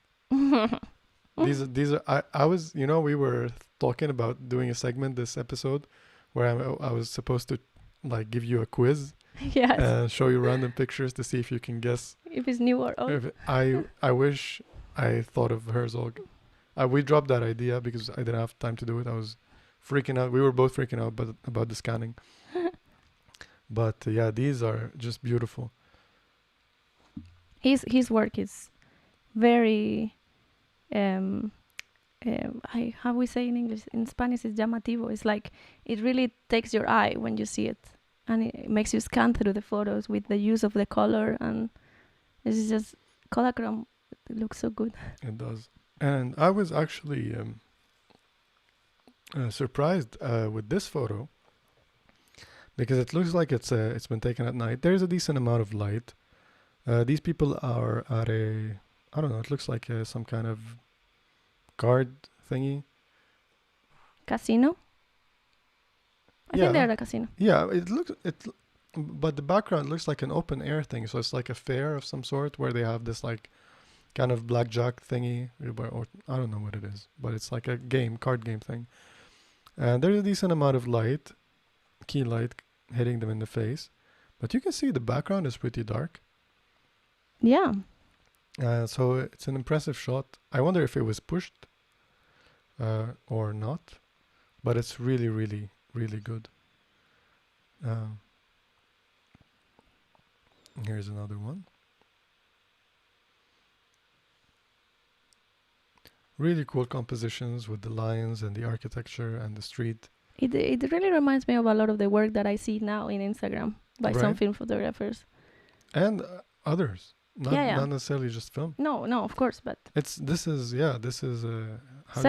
Speaker 1: These are, I was, you know, we were talking about doing a segment this episode where I was supposed to like give you a quiz
Speaker 2: Yes.
Speaker 1: and show you random pictures to see if you can guess.
Speaker 2: If it's new or old.
Speaker 1: If I wish I thought of Herzog. We dropped that idea because I didn't have time to do it. I was freaking out. We were both freaking out about the scanning. But yeah, these are just beautiful.
Speaker 2: His work is very how we say in English, in Spanish is llamativo. It's like it really takes your eye when you see it, and it makes you scan through the photos with the use of the color, and it's just Kodachrome. It looks so good.
Speaker 1: It does. And I was actually surprised with this photo because it looks like it's been taken at night. There's a decent amount of light. These people are at a, I don't know, it looks like some kind of card thingy.
Speaker 2: Casino. I think they're at a casino.
Speaker 1: Yeah, but the background looks like an open air thing. So it's like a fair of some sort where they have this like kind of blackjack thingy, or I don't know what it is, but it's like a card game thing. And there's a decent amount of light, key light hitting them in the face, but you can see the background is pretty dark.
Speaker 2: Yeah.
Speaker 1: So it's an impressive shot. I wonder if it was pushed or not, but it's really, really, really good. Here's another one. Really cool compositions with the lines and the architecture and the street.
Speaker 2: It really reminds me of a lot of the work that I see now in Instagram by some
Speaker 1: Right.
Speaker 2: film photographers.
Speaker 1: And others.
Speaker 2: Yeah.
Speaker 1: Not necessarily just film.
Speaker 2: No, of course, but
Speaker 1: This is how do you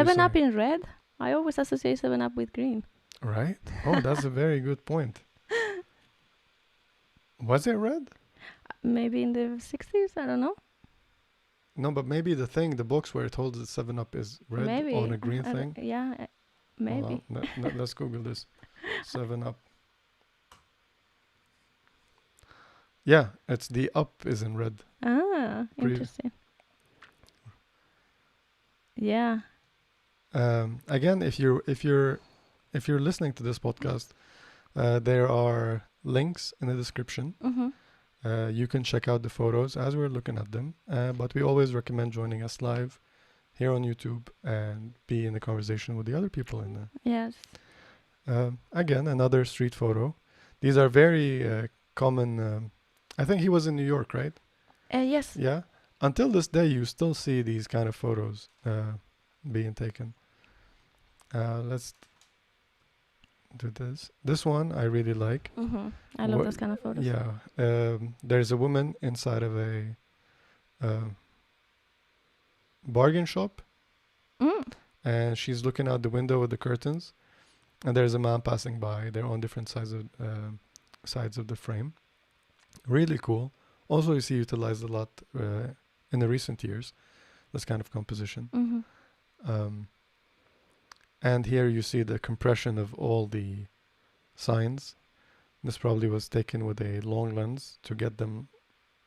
Speaker 2: 7-Up
Speaker 1: say?
Speaker 2: in red. I always associate 7-Up with green.
Speaker 1: Right? Oh, that's a very good point. Was it red?
Speaker 2: maybe in the 60s. I don't know.
Speaker 1: No, but maybe the box where it holds the 7-Up is red
Speaker 2: Maybe
Speaker 1: on a green
Speaker 2: I
Speaker 1: thing.
Speaker 2: yeah, maybe.
Speaker 1: Hold on, let's Google this. 7-Up. Yeah, it's the up is in red.
Speaker 2: Ah,
Speaker 1: Pretty-
Speaker 2: interesting. Yeah.
Speaker 1: Again, if you're listening to this podcast, there are links in the description.
Speaker 2: Mm-hmm.
Speaker 1: You can check out the photos as we're looking at them. But we always recommend joining us live here on YouTube and be in the conversation with the other people in there.
Speaker 2: Yes.
Speaker 1: Again, another street photo. These are very common. I think he was in New York, right?
Speaker 2: Yes.
Speaker 1: Yeah. Until this day, you still see these kind of photos being taken. Let's do this. This one I really like.
Speaker 2: Mm-hmm. I love those kind of photos.
Speaker 1: Yeah. There's a woman inside of a bargain shop, and she's looking out the window with the curtains, and there's a man passing by. They're on different sides of the frame. Really cool. Also, you see utilized a lot in the recent years, this kind of composition.
Speaker 2: Mm-hmm.
Speaker 1: And here you see the compression of all the signs. This probably was taken with a long lens to get them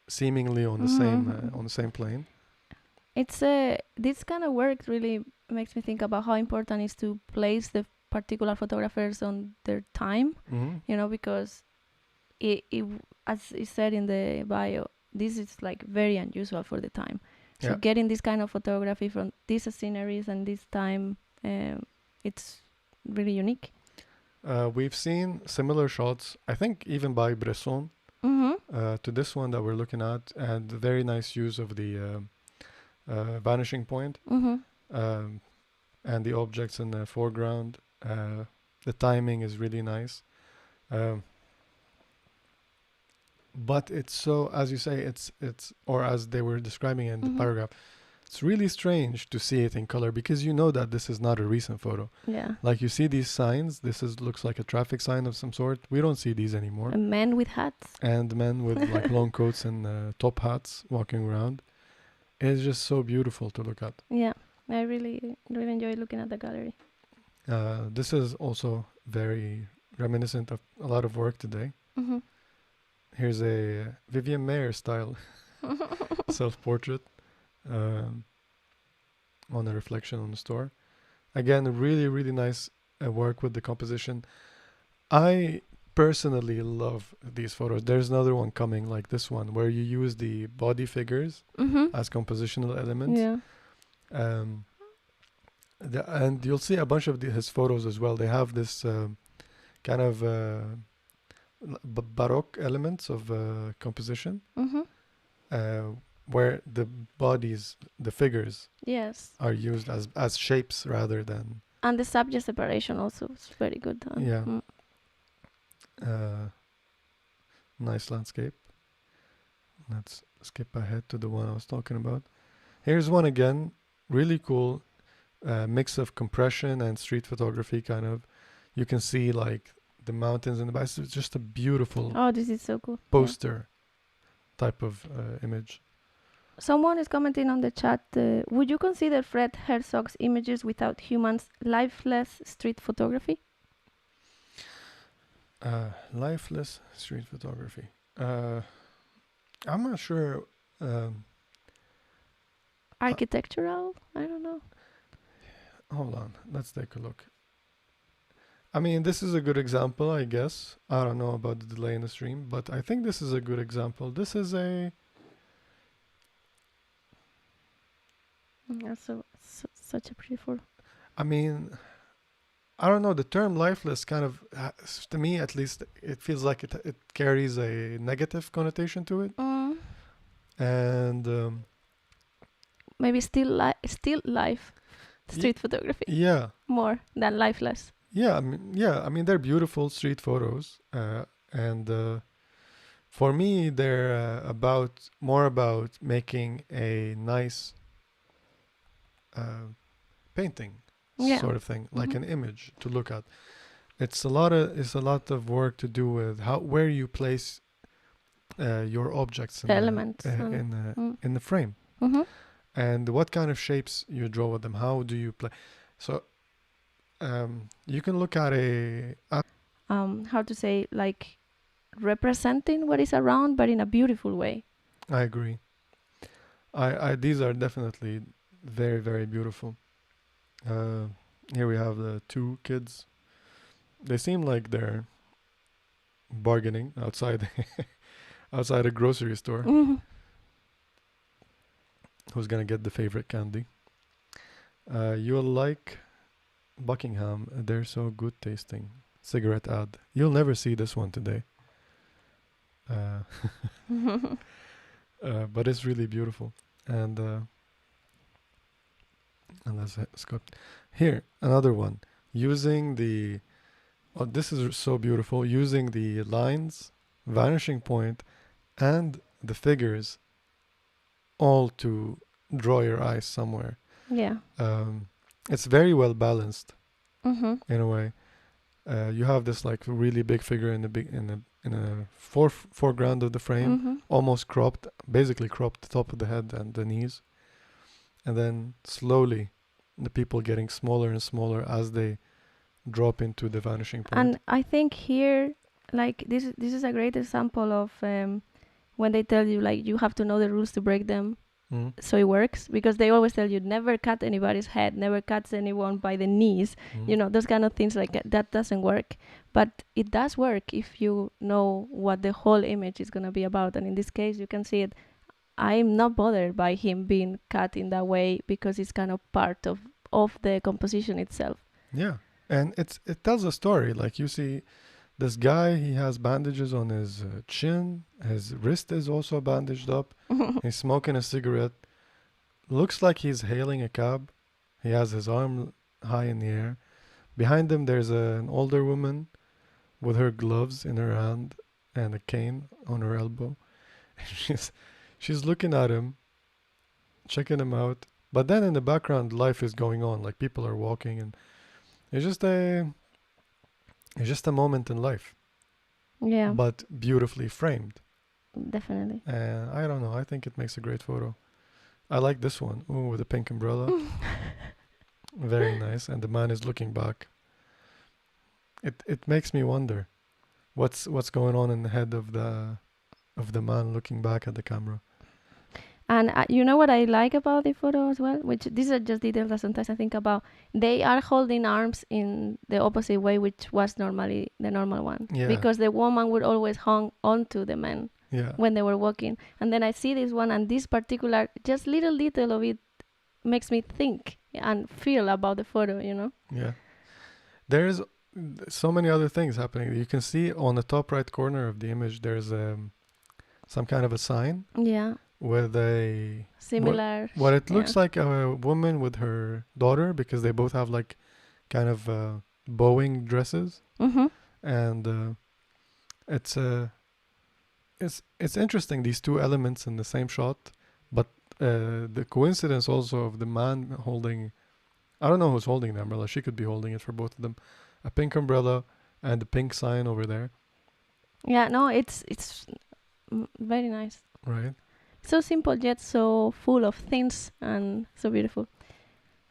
Speaker 1: seemingly on the same plane.
Speaker 2: It's this kind of work really makes me think about how important it is to place the particular photographers on their time.
Speaker 1: Mm-hmm.
Speaker 2: You know, because it as it said in the bio, this is like very unusual for the time. So
Speaker 1: Yeah.
Speaker 2: getting this kind of photography from these sceneries and this time, it's really unique.
Speaker 1: We've seen similar shots, I think even by Bresson,
Speaker 2: Mm-hmm.
Speaker 1: to this one that we're looking at, and very nice use of the vanishing point,
Speaker 2: Mm-hmm.
Speaker 1: and the objects in the foreground. The timing is really nice. But it's so, as you say, it's or as they were describing in the
Speaker 2: Mhm.
Speaker 1: paragraph, it's really strange to see it in color because you know that this is not a recent photo.
Speaker 2: Yeah.
Speaker 1: Like you see these signs, looks like a traffic sign of some sort. We don't see these anymore.
Speaker 2: And men with hats.
Speaker 1: And men with like long coats and top hats walking around. It's just so beautiful to look at.
Speaker 2: Yeah. I really enjoy looking at the gallery.
Speaker 1: This is also very reminiscent of a lot of work today.
Speaker 2: Mm-hmm.
Speaker 1: Here's a Vivian Mayer style self-portrait on a reflection on the store. Again, really, really nice work with the composition. I personally love these photos. There's another one coming like this one where you use the body figures
Speaker 2: Mm-hmm.
Speaker 1: as compositional elements.
Speaker 2: Yeah.
Speaker 1: And you'll see a bunch of his photos as well. They have this kind of Baroque elements of composition,
Speaker 2: Mm-hmm.
Speaker 1: where the bodies, the figures,
Speaker 2: Yes.
Speaker 1: are used as shapes rather than.
Speaker 2: And the subject separation also is very good.
Speaker 1: Yeah. Nice landscape. Let's skip ahead to the one I was talking about. Here's one again, really cool mix of compression and street photography kind of. You can see like the mountains in the back. It's just a beautiful
Speaker 2: Oh, this is so cool.
Speaker 1: poster type of image.
Speaker 2: Someone is commenting on the chat. Would you consider Fred Herzog's images without humans lifeless street photography?
Speaker 1: Lifeless street photography. I'm not sure.
Speaker 2: Architectural? I don't know.
Speaker 1: Hold on. Let's take a look. I mean, this is a good example, I guess. I don't know about the delay in the stream, but I think this is a good example. This is a...
Speaker 2: That's such a pretty photo.
Speaker 1: I mean, I don't know. The term lifeless kind of, to me at least, it feels like it carries a negative connotation to it. And
Speaker 2: Maybe still life street photography
Speaker 1: yeah.
Speaker 2: more than lifeless.
Speaker 1: Yeah, I mean, they're beautiful street photos, and for me, they're more about making a nice painting sort of thing, like an image to look at. It's a lot of work to do with where you place your objects
Speaker 2: The elements.
Speaker 1: in the frame,
Speaker 2: Mm-hmm.
Speaker 1: and what kind of shapes you draw with them. How do you play? So you can look at
Speaker 2: How to say, like representing what is around, but in a beautiful way.
Speaker 1: I agree. I these are definitely very, very beautiful. Uh, Here we have the two kids. They seem like they're bargaining outside outside a grocery store.
Speaker 2: Mhm.
Speaker 1: Who's gonna get the favorite candy? You'll like Buckingham. They're so good tasting. Cigarette ad. You'll never see this one today. Uh, but it's really beautiful. And let's go here. Another one using the. Oh, this is so beautiful. Using the lines, vanishing point, and the figures, all to draw your eyes somewhere.
Speaker 2: Yeah.
Speaker 1: It's very well balanced
Speaker 2: Mm-hmm.
Speaker 1: in a way. You have this like really big figure in a foreground of the frame,
Speaker 2: Mm-hmm.
Speaker 1: almost cropped, basically cropped the top of the head and the knees, and then slowly the people getting smaller and smaller as they drop into the vanishing point.
Speaker 2: And I think here, like this is a great example of when they tell you like you have to know the rules to break them,
Speaker 1: Mm.
Speaker 2: so it works, because they always tell you never cut anybody's head, never cut anyone by the knees.
Speaker 1: Mm.
Speaker 2: You know, those kind of things, like that doesn't work. But it does work if you know what the whole image is gonna be about. And in this case, you can see it. I'm not bothered by him being cut in that way because it's kind of part of the composition itself.
Speaker 1: Yeah, and it tells a story. Like you see, this guy, he has bandages on his chin. His wrist is also bandaged up. He's smoking a cigarette. Looks like he's hailing a cab. He has his arm high in the air. Behind him, there's an older woman with her gloves in her hand and a cane on her elbow. She's looking at him, checking him out. But then in the background, life is going on. Like people are walking, and it's just a moment in life,
Speaker 2: Yeah,
Speaker 1: but beautifully framed.
Speaker 2: definitely.
Speaker 1: And I don't know. I think it makes a great photo. I like this one. Ooh, with a pink umbrella. Very nice. And the man is looking back. It makes me wonder, what's going on in the head of the man looking back at the camera.
Speaker 2: And you know what I like about the photo as well, which these are just details that sometimes I think about. They are holding arms in the opposite way, which was normally the normal one.
Speaker 1: Yeah.
Speaker 2: Because the woman would always hang onto the man
Speaker 1: Yeah.
Speaker 2: when they were walking. And then I see this one, and this particular, just little detail of it makes me think and feel about the photo, you know?
Speaker 1: Yeah. There's so many other things happening. You can see on the top right corner of the image, there's some kind of a sign
Speaker 2: Yeah.
Speaker 1: with a
Speaker 2: Similar.
Speaker 1: what it looks like a woman with her daughter, because they both have like kind of bowing dresses,
Speaker 2: Mm-hmm.
Speaker 1: and it's interesting, these two elements in the same shot, but the coincidence also of the man holding, I don't know who's holding the umbrella. She could be holding it for both of them, a pink umbrella and the pink sign over there,
Speaker 2: Yeah, no, it's very nice.
Speaker 1: right?
Speaker 2: So simple yet so full of things and so beautiful.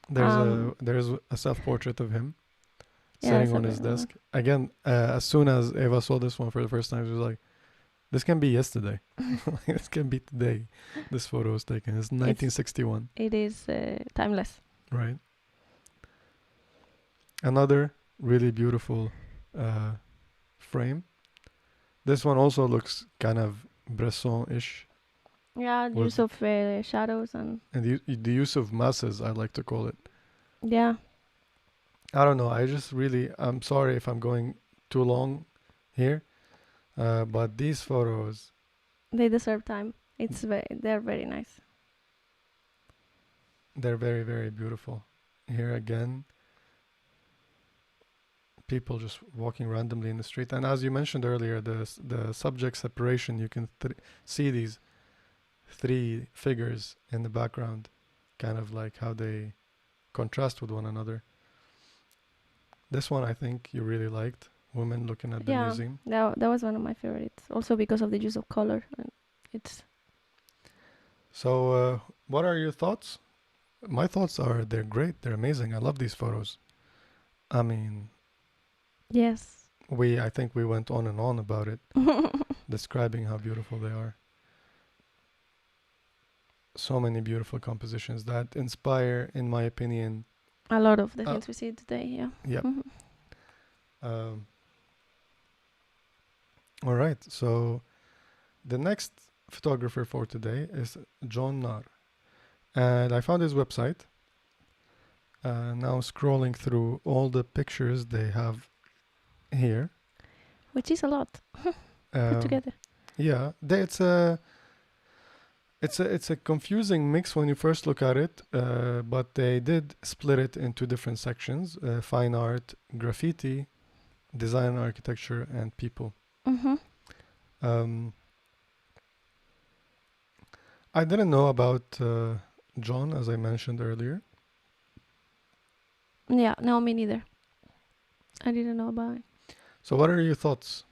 Speaker 1: There's a self-portrait of him
Speaker 2: Yeah,
Speaker 1: sitting
Speaker 2: so
Speaker 1: on his
Speaker 2: beautiful.
Speaker 1: desk. Again, as soon as Eva saw this one for the first time, she was like, this can be yesterday. This can be today. This photo was taken. It's 1961,
Speaker 2: It is timeless.
Speaker 1: right? Another really beautiful frame. This one also looks kind of Bresson-ish.
Speaker 2: Yeah,
Speaker 1: Was-
Speaker 2: use of shadows and
Speaker 1: And the use of masses, I like to call it.
Speaker 2: yeah.
Speaker 1: I don't know. I'm sorry if I'm going too long here. But these photos,
Speaker 2: They deserve time. They're very nice.
Speaker 1: they're very, very beautiful. Here again, people just walking randomly in the street. And as you mentioned earlier, the subject separation, you can see these three figures in the background, kind of like how they contrast with one another. This one I think you really liked women looking at the
Speaker 2: Yeah,
Speaker 1: museum.
Speaker 2: that was one of my favorites. Also because of the use of color. And it's
Speaker 1: So, what are your thoughts? My thoughts are they're great. They're amazing. I love these photos. I mean,
Speaker 2: yes.
Speaker 1: I think we went on and on about it, describing how beautiful they are. So many beautiful compositions that inspire, in my opinion.
Speaker 2: A lot of the
Speaker 1: Uh,
Speaker 2: things we see today. Yeah.
Speaker 1: yep. Um, all right. So the next photographer for today is Jon Naar, and I found his website. Now scrolling through all the pictures they have here.
Speaker 2: Which is a lot put together.
Speaker 1: Yeah, it's a confusing mix when you first look at it, but they did split it into different sections: fine art, graffiti, design, architecture, and people.
Speaker 2: Mm-hmm.
Speaker 1: I didn't know about John, as I mentioned earlier.
Speaker 2: Yeah. No, me neither. I didn't know about it.
Speaker 1: So, what are your thoughts?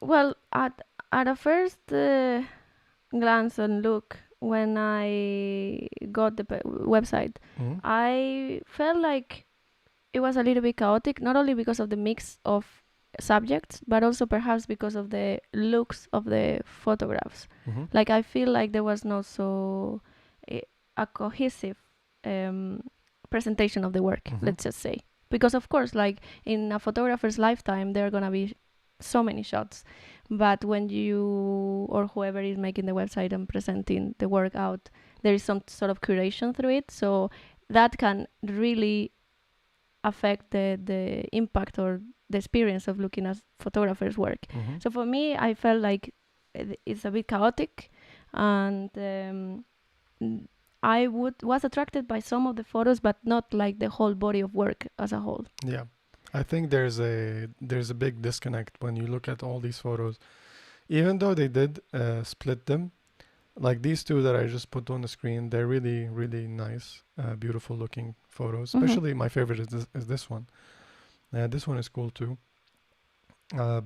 Speaker 2: Well, at a first glance and look, when I got the website,
Speaker 1: Mhm.
Speaker 2: I felt like it was a little bit chaotic, not only because of the mix of subjects, but also perhaps because of the looks of the photographs.
Speaker 1: Mhm.
Speaker 2: Like I feel like there was not so a cohesive presentation of the work,
Speaker 1: Mhm.
Speaker 2: let's just say. Because of course, like in a photographer's lifetime, there are gonna be so many shots, but when you or whoever is making the website and presenting the work out, there is some sort of curation through it, so that can really affect the impact or the experience of looking at photographers' work.
Speaker 1: Mhm.
Speaker 2: So for me, I felt like it's a bit chaotic, and I was attracted by some of the photos, but not like the whole body of work as a whole.
Speaker 1: Yeah, I think there's a big disconnect when you look at all these photos. Even though they did split them, like these two that I just put on the screen, they're really, really nice, beautiful looking photos.
Speaker 2: Mhm.
Speaker 1: Especially my favorite is this one. This one is cool too.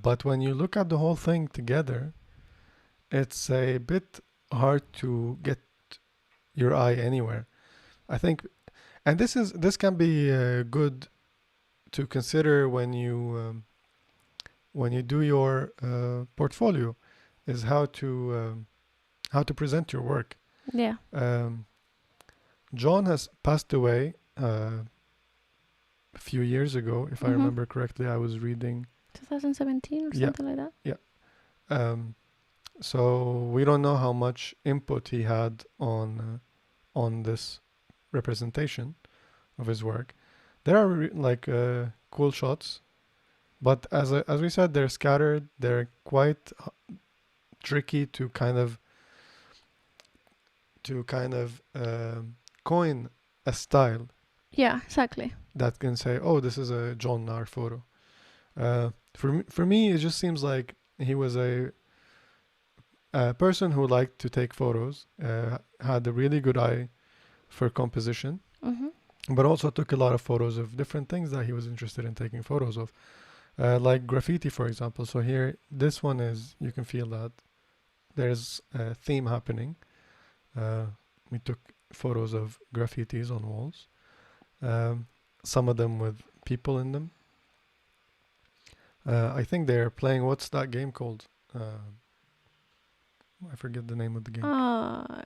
Speaker 1: But when you look at the whole thing together, it's a bit hard to get your eye anywhere. I think, and this can be good to consider when you do your portfolio, is how to present your work.
Speaker 2: Yeah.
Speaker 1: John has passed away a few years ago, if I
Speaker 2: Mhm.
Speaker 1: remember correctly. I was reading.
Speaker 2: 2017 or
Speaker 1: Yeah,
Speaker 2: something like that.
Speaker 1: yeah. So we don't know how much input he had on this representation of his work. There are cool shots, but as we said, they're scattered. They're quite tricky to kind of coin a style
Speaker 2: Yeah, exactly.
Speaker 1: that can say, "Oh, this is a Jon Naar photo." For me, it just seems like he was a person who liked to take photos, had a really good eye for composition,
Speaker 2: Mhm.
Speaker 1: but also took a lot of photos of different things that he was interested in taking photos of, like graffiti, for example. So here, this one you can feel that there's a theme happening. We took photos of graffitis on walls, some of them with people in them. I think they're playing, what's that game called? I forget the name of the game.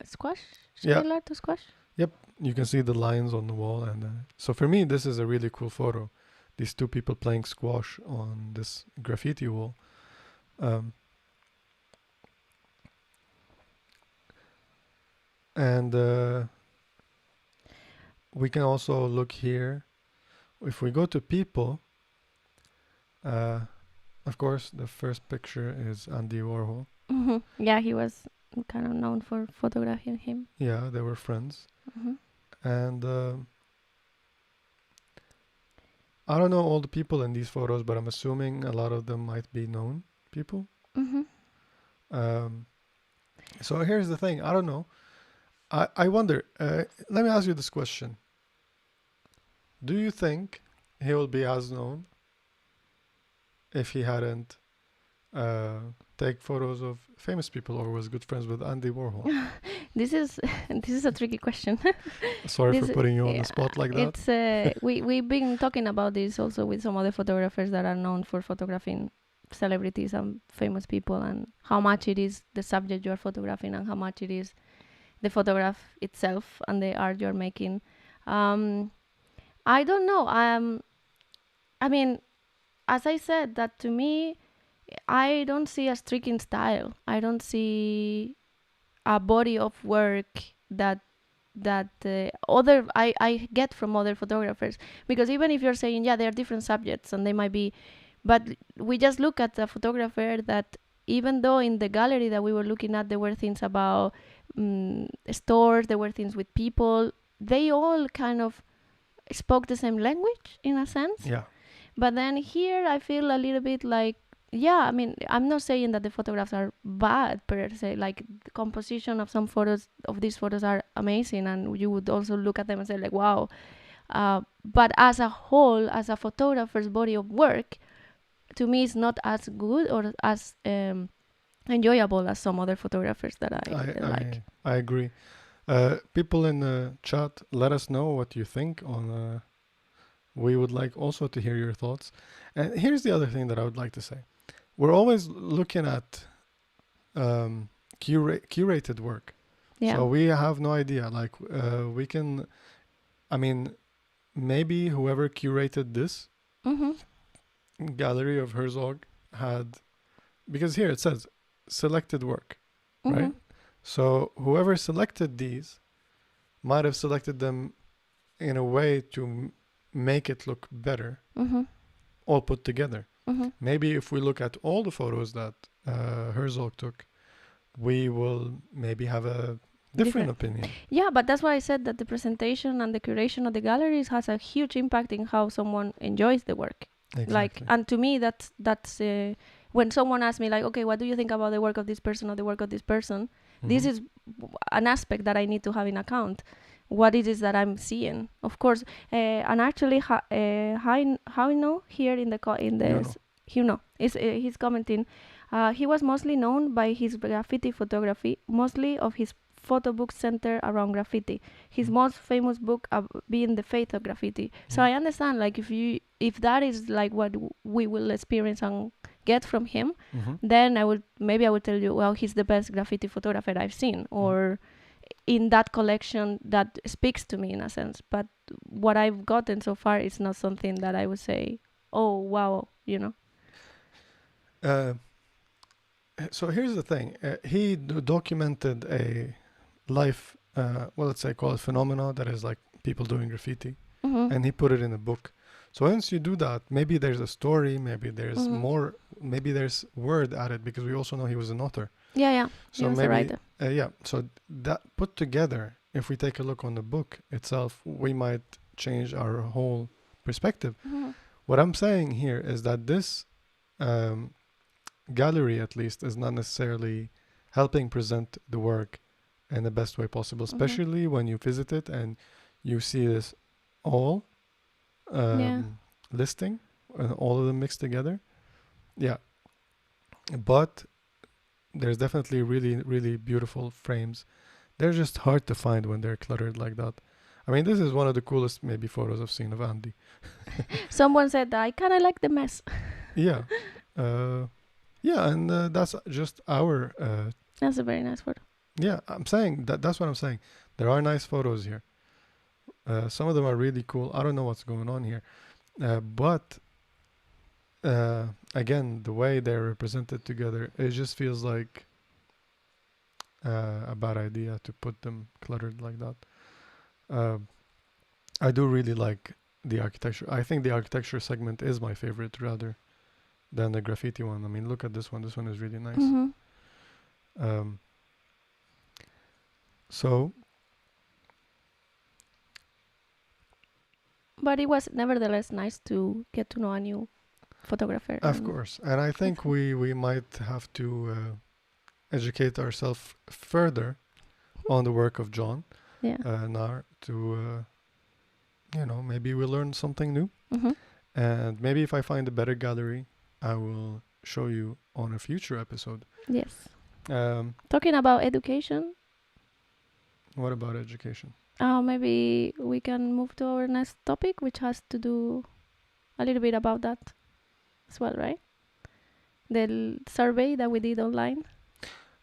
Speaker 2: Squash?
Speaker 1: Yeah.
Speaker 2: Scalar to squash?
Speaker 1: Yep, you can see the lines on the wall, and so for me, this is a really cool photo. These two people playing squash on this graffiti wall. And we can also look here. If we go to people, of course, the first picture is Andy Warhol.
Speaker 2: Mm-hmm. Yeah, he was kind of known for photographing him.
Speaker 1: Yeah, they were friends.
Speaker 2: Mm-hmm.
Speaker 1: And I don't know all the people in these photos, but I'm assuming a lot of them might be known people.
Speaker 2: Mm-hmm.
Speaker 1: So here's the thing. I don't know. I wonder. Let me ask you this question. Do you think he will be as known if he hadn't take photos of famous people or was good friends with Andy Warhol?
Speaker 2: This is this is a tricky question.
Speaker 1: Sorry
Speaker 2: This
Speaker 1: for putting you on
Speaker 2: yeah,
Speaker 1: the spot like that.
Speaker 2: It's we've been talking about this also with some other photographers that are known for photographing celebrities and famous people, and how much it is the subject you are photographing and how much it is the photograph itself and the art you're making. I don't know. I mean, as I said, that to me, I don't see a striking style. I don't see a body of work that other I get from other photographers, because even if you're saying, yeah, they are different subjects and they might be, but we just look at the photographer that, even though in the gallery that we were looking at there were things about stores, there were things with people, they all kind of spoke the same language in a sense.
Speaker 1: Yeah.
Speaker 2: But then here I feel a little bit like, yeah, I mean, I'm not saying that the photographs are bad per se. Like, the composition of some photos, of these photos, are amazing, and you would also look at them and say like, wow. But as a whole, as a photographer's body of work, to me, it's not as good or as enjoyable as some other photographers that I like.
Speaker 1: I agree. People in the chat, let us know what you think on. We would like also to hear your thoughts. And here's the other thing that I would like to say. We're always looking at curated work.
Speaker 2: Yeah.
Speaker 1: So we have no idea. Like, we can, I mean, maybe whoever curated this gallery of Herzog had, because here it says selected work, right? So whoever selected these might have selected them in a way to make it look better, all put together. Maybe if we look at all the photos that Herzog took, we will maybe have a different opinion.
Speaker 2: Yeah, but that's why I said that the presentation and the curation of the galleries has a huge impact in how someone enjoys the work.
Speaker 1: Exactly.
Speaker 2: Like, and to me, that's when someone asks me like, okay, what do you think about the work of this person or the work of this person? This is an aspect that I need to have in account. What it is that I'm seeing, of course, and actually, how I know here in the he's commenting. He was mostly known by his graffiti photography, mostly of his photo books centered around graffiti. His most famous book being The Faith of Graffiti. So I understand, like, if that is like what we will experience and get from him, then I would tell you, well, he's the best graffiti photographer I've seen, or in that collection that speaks to me in a sense. But what I've gotten so far is not something that I would say, oh wow,
Speaker 1: So here's the thing. He documented a life, let's say, call it phenomena, that is like people doing graffiti, and he put it in a book. So once you do that, maybe there's a story, maybe there's more, maybe there's word added, because we also know he was an author.
Speaker 2: Yeah.
Speaker 1: So
Speaker 2: he was a
Speaker 1: maybe,
Speaker 2: writer.
Speaker 1: So that put together, if we take a look on the book itself, we might change our whole perspective. What I'm saying here is that this gallery, at least, is not necessarily helping present the work in the best way possible, especially when you visit it and you see this all listing, and all of them mixed together. Yeah. But there's definitely really, really beautiful frames. They're just hard to find when they're cluttered like that. I mean, this is one of the coolest maybe photos I've seen of Andy.
Speaker 2: Someone said that I kind of like the mess.
Speaker 1: Yeah. And that's just our...
Speaker 2: That's a very nice photo.
Speaker 1: Yeah, I'm saying that's what I'm saying. There are nice photos here. Some of them are really cool. I don't know what's going on here. But again, the way they're represented together, it just feels like a bad idea to put them cluttered like that. I do really like the architecture. I think the architecture segment is my favorite rather than the graffiti one. I mean, look at this one. This one is really nice.
Speaker 2: But it was nevertheless nice to get to know a new photographer.
Speaker 1: Of course. And I think we might have to educate ourselves further on the work of Jon Naar to, maybe we'll learn something new. And maybe if I find a better gallery, I will show you on a future episode.
Speaker 2: Yes.
Speaker 1: Um,
Speaker 2: Talking about education,
Speaker 1: what about education?
Speaker 2: maybe we can move to our next topic, which has to do a little bit about that as well, right? The survey that we did online.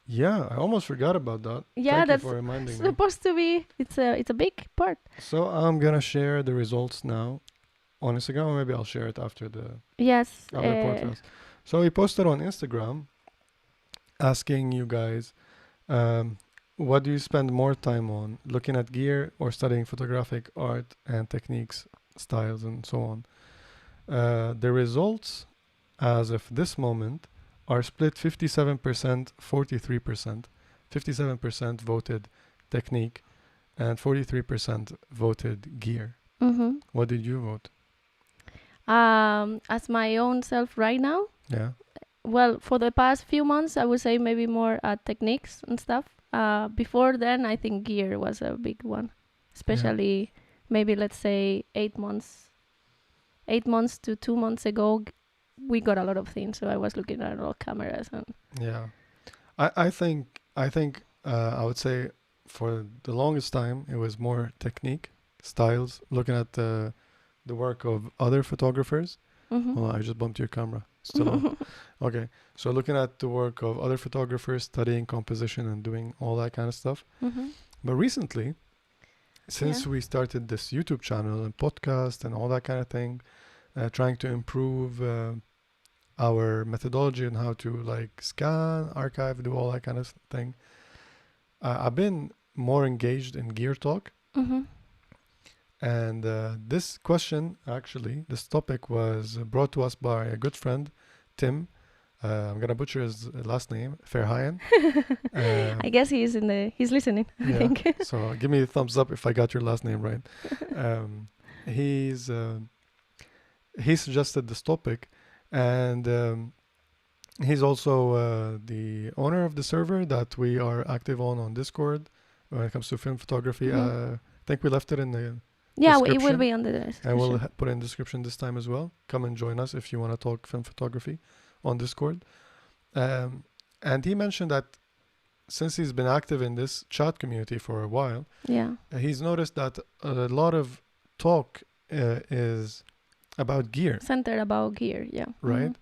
Speaker 1: Yeah, I almost forgot about that.
Speaker 2: Yeah,
Speaker 1: Thank you
Speaker 2: that's
Speaker 1: for reminding me.
Speaker 2: supposed to be. It's a big part.
Speaker 1: So I'm gonna share the results now on Instagram, or maybe I'll share it after the
Speaker 2: Yes.
Speaker 1: podcast. So we posted on Instagram asking you guys, what do you spend more time on, looking at gear or studying photographic art and techniques, styles, and so on? The results, as of this moment, are split 57%, 43%. 57% voted technique and 43% voted gear.
Speaker 2: Mm-hmm.
Speaker 1: What did you vote?
Speaker 2: As my own self right now,
Speaker 1: Yeah.
Speaker 2: well, for the past few months, I would say maybe more techniques and stuff. Before then, I think gear was a big one, especially maybe let's say 8 months. 8 months to 2 months ago, we got a lot of things. So I was looking at a lot of cameras and
Speaker 1: Yeah. I think I would say for the longest time it was more technique, styles, looking at the work of other photographers.
Speaker 2: mm-hmm.
Speaker 1: Oh, I just bumped your camera. Still on. Okay. So looking at the work of other photographers, studying composition and doing all that kind of stuff.
Speaker 2: Mm-hmm.
Speaker 1: But recently, since we started this YouTube channel and podcast and all that kind of thing, trying to improve our methodology and how to like scan, archive, do all that kind of thing, I've been more engaged in gear talk.
Speaker 2: Mm-hmm.
Speaker 1: And this question, actually, this topic was brought to us by a good friend, Tim. I'm gonna butcher his last name, Ferhayan.
Speaker 2: I guess he's listening. I think.
Speaker 1: So give me a thumbs up if I got your last name right. He suggested this topic, and he's also the owner of the server that we are active on Discord when it comes to film photography.
Speaker 2: Mhm.
Speaker 1: I think we left it in the
Speaker 2: Yeah, it will
Speaker 1: description.
Speaker 2: be on the description.
Speaker 1: and we'll put it in the description this time as well. Come and join us if you want to talk film photography on Discord. And he mentioned that since he's been active in this chat community for a while,
Speaker 2: Yeah.
Speaker 1: he's noticed that a lot of talk is about gear,
Speaker 2: Center about gear. Yeah.
Speaker 1: right?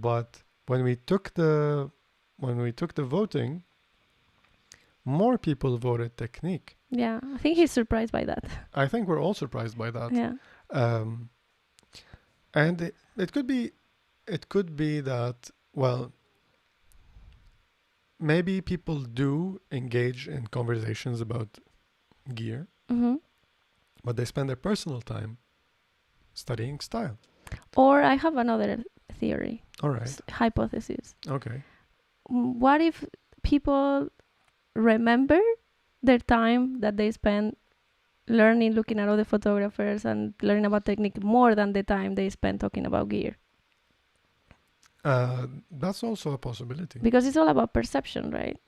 Speaker 1: But when we took the voting, more people voted technique.
Speaker 2: Yeah, I think he's surprised by that.
Speaker 1: I think we're all surprised by that.
Speaker 2: Yeah.
Speaker 1: And it could be that, well, maybe people do engage in conversations about gear,
Speaker 2: Mm-hmm.
Speaker 1: but they spend their personal time studying style.
Speaker 2: Or I have another theory,
Speaker 1: All right.
Speaker 2: hypothesis.
Speaker 1: Okay.
Speaker 2: What if people remember their time that they spent learning, looking at other photographers and learning about technique more than the time they spent talking about gear?
Speaker 1: That's also a possibility.
Speaker 2: Because it's all about perception, right?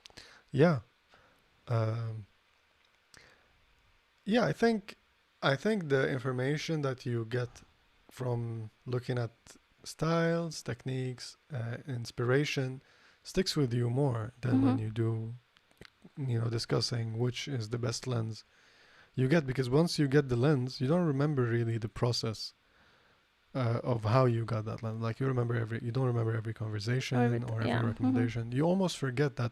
Speaker 1: Yeah. Yeah, I think the information that you get from looking at styles, techniques, inspiration sticks with you more than when you do, discussing which is the best lens you get, because once you get the lens, you don't remember really the process of how you got that lens. Like you don't remember every conversation or every recommendation. You almost forget that,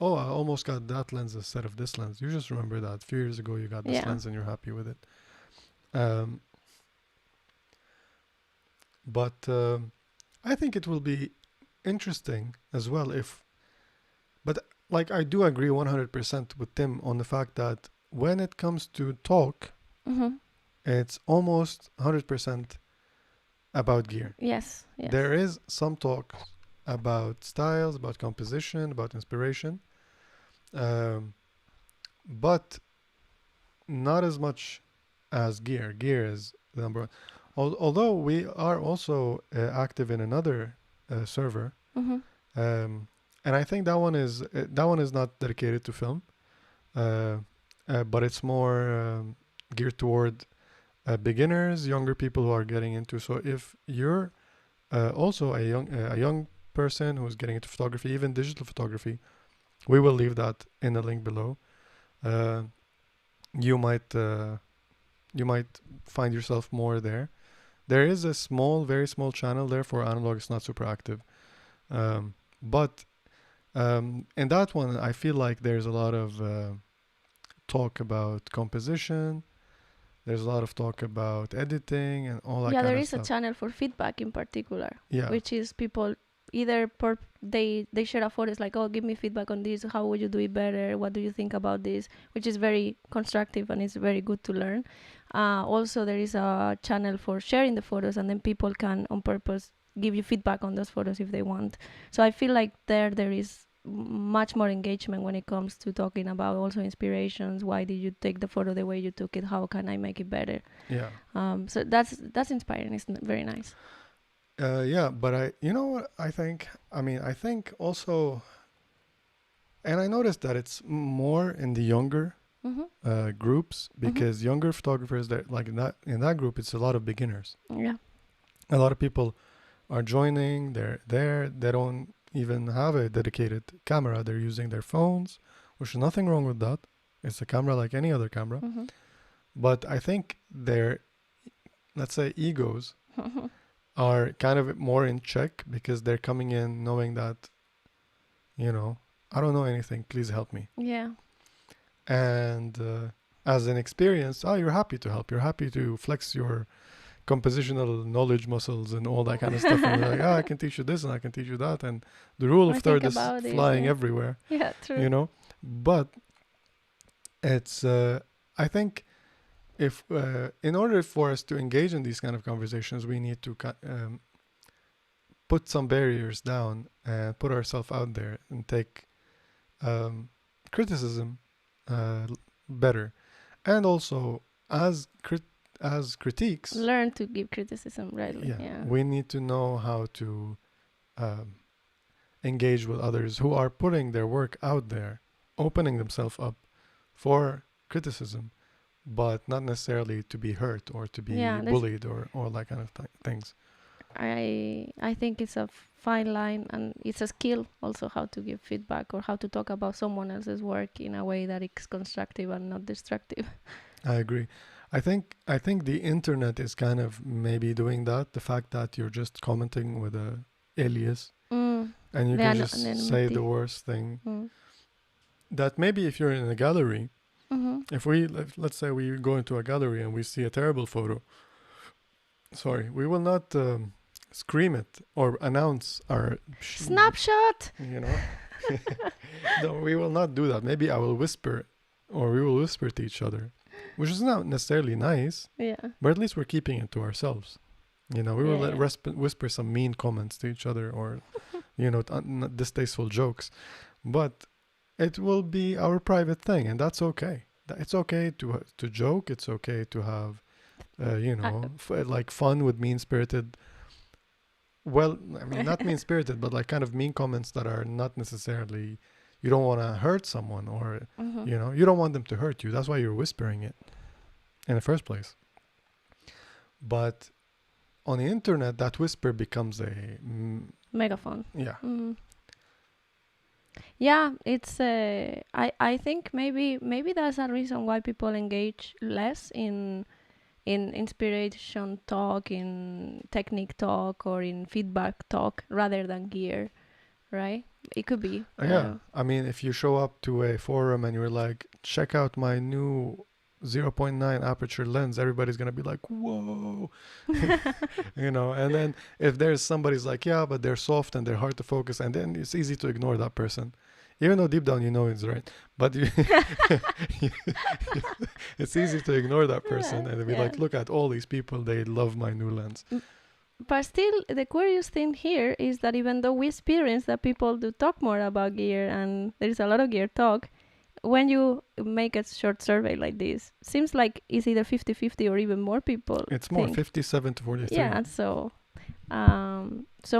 Speaker 1: oh, I almost got that lens instead of this lens. You just remember that a few years ago you got this lens and you're happy with it. But I think it will be interesting as well but like I do agree 100% with Tim on the fact that when it comes to talk, it's almost 100% about gear.
Speaker 2: Yes.
Speaker 1: There is some talk about styles, about composition, about inspiration, but not as much as gear. Gear is the number one. Although we are also active in another server, and I think that one is not dedicated to film, but it's more geared toward beginners, younger people who are getting into. So if you're Also a young person who's getting into photography, even digital photography. We will leave that in the link below. Uh, you might you might find yourself more there. There is a small, very small channel there for analog. It's not super active, but in that one, I feel like there's a lot of talk about composition. There's a lot of talk about editing and all that
Speaker 2: Yeah,
Speaker 1: kind
Speaker 2: there
Speaker 1: of
Speaker 2: is a
Speaker 1: stuff.
Speaker 2: channel for feedback in particular,
Speaker 1: Yeah,
Speaker 2: which is people either they share a photos like, oh, give me feedback on this, how would you do it better, what do you think about this, which is very constructive and it's very good to learn. Also, there is a channel for sharing the photos, and then people can on purpose give you feedback on those photos if they want. So I feel like there is much more engagement when it comes to talking about also inspirations. Why did you take the photo the way you took it? How can I make it better?
Speaker 1: yeah.
Speaker 2: So that's inspiring. It's very nice.
Speaker 1: Yeah, but you know what I think? I mean, I think also, and I noticed that it's more in the younger groups, because younger photographers, that like in that group, it's a lot of beginners.
Speaker 2: Yeah.
Speaker 1: A lot of people are joining. They're there. They don't even have a dedicated camera. They're using their phones, which is nothing wrong with that. It's a camera like any other camera. But I think their, let's say, egos are kind of more in check, because they're coming in knowing that, you know, I don't know anything, please help me.
Speaker 2: Yeah.
Speaker 1: And as an experience, you're happy to help. You're happy to flex your compositional knowledge muscles and all that kind of stuff. And you're like, I can teach you this and I can teach you that. And the rule of third is flying everywhere,
Speaker 2: Yeah, true.
Speaker 1: you know. But it's, I think, if in order for us to engage in these kind of conversations, we need to put some barriers down and put ourselves out there and take criticism better, and also as critiques,
Speaker 2: learn to give criticism rightly. Yeah.
Speaker 1: We need to know how to engage with others who are putting their work out there, opening themselves up for criticism, but not necessarily to be hurt or to be bullied or all that kind of things.
Speaker 2: I think it's a fine line, and it's a skill also, how to give feedback or how to talk about someone else's work in a way that is constructive and not destructive.
Speaker 1: I agree. I think the internet is kind of maybe doing that. The fact that you're just commenting with a alias and you can just say the worst thing. That maybe if you're in a gallery, let's say we go into a gallery and we see a terrible photo, we will not scream it or announce our
Speaker 2: snapshot.
Speaker 1: You know, no, we will not do that. Maybe I will whisper, or we will whisper to each other, which is not necessarily nice.
Speaker 2: Yeah.
Speaker 1: But at least we're keeping it to ourselves. You know, we will whisper some mean comments to each other, or you know, distasteful jokes, but it will be our private thing, and that's okay. It's okay to joke. It's okay to have, you know, like fun with mean-spirited. Well, I mean, not mean-spirited, but like kind of mean comments that are not necessarily. You don't want to hurt someone, or you know, you don't want them to hurt you. That's why you're whispering it in the first place. But on the internet, that whisper becomes a
Speaker 2: megaphone.
Speaker 1: Yeah.
Speaker 2: Yeah, it's I think maybe that's a reason why people engage less in inspiration talk, in technique talk, or in feedback talk rather than gear, right? It could be.
Speaker 1: Yeah. I mean, if you show up to a forum and you're like, check out my new 0.9 aperture lens, everybody's gonna be like, whoa. You know, and then if there's somebody's like, yeah, but they're soft and they're hard to focus, and then it's easy to ignore that person, even though deep down you know it's right, but it's easy to ignore that person and be like, look at all these people, they love my new lens.
Speaker 2: But still, the curious thing here is that even though we experience that people do talk more about gear, and there's a lot of gear talk, when you make a short survey like this, seems like it's either 50-50 or even more people.
Speaker 1: It's more 57 to 43.
Speaker 2: Yeah, so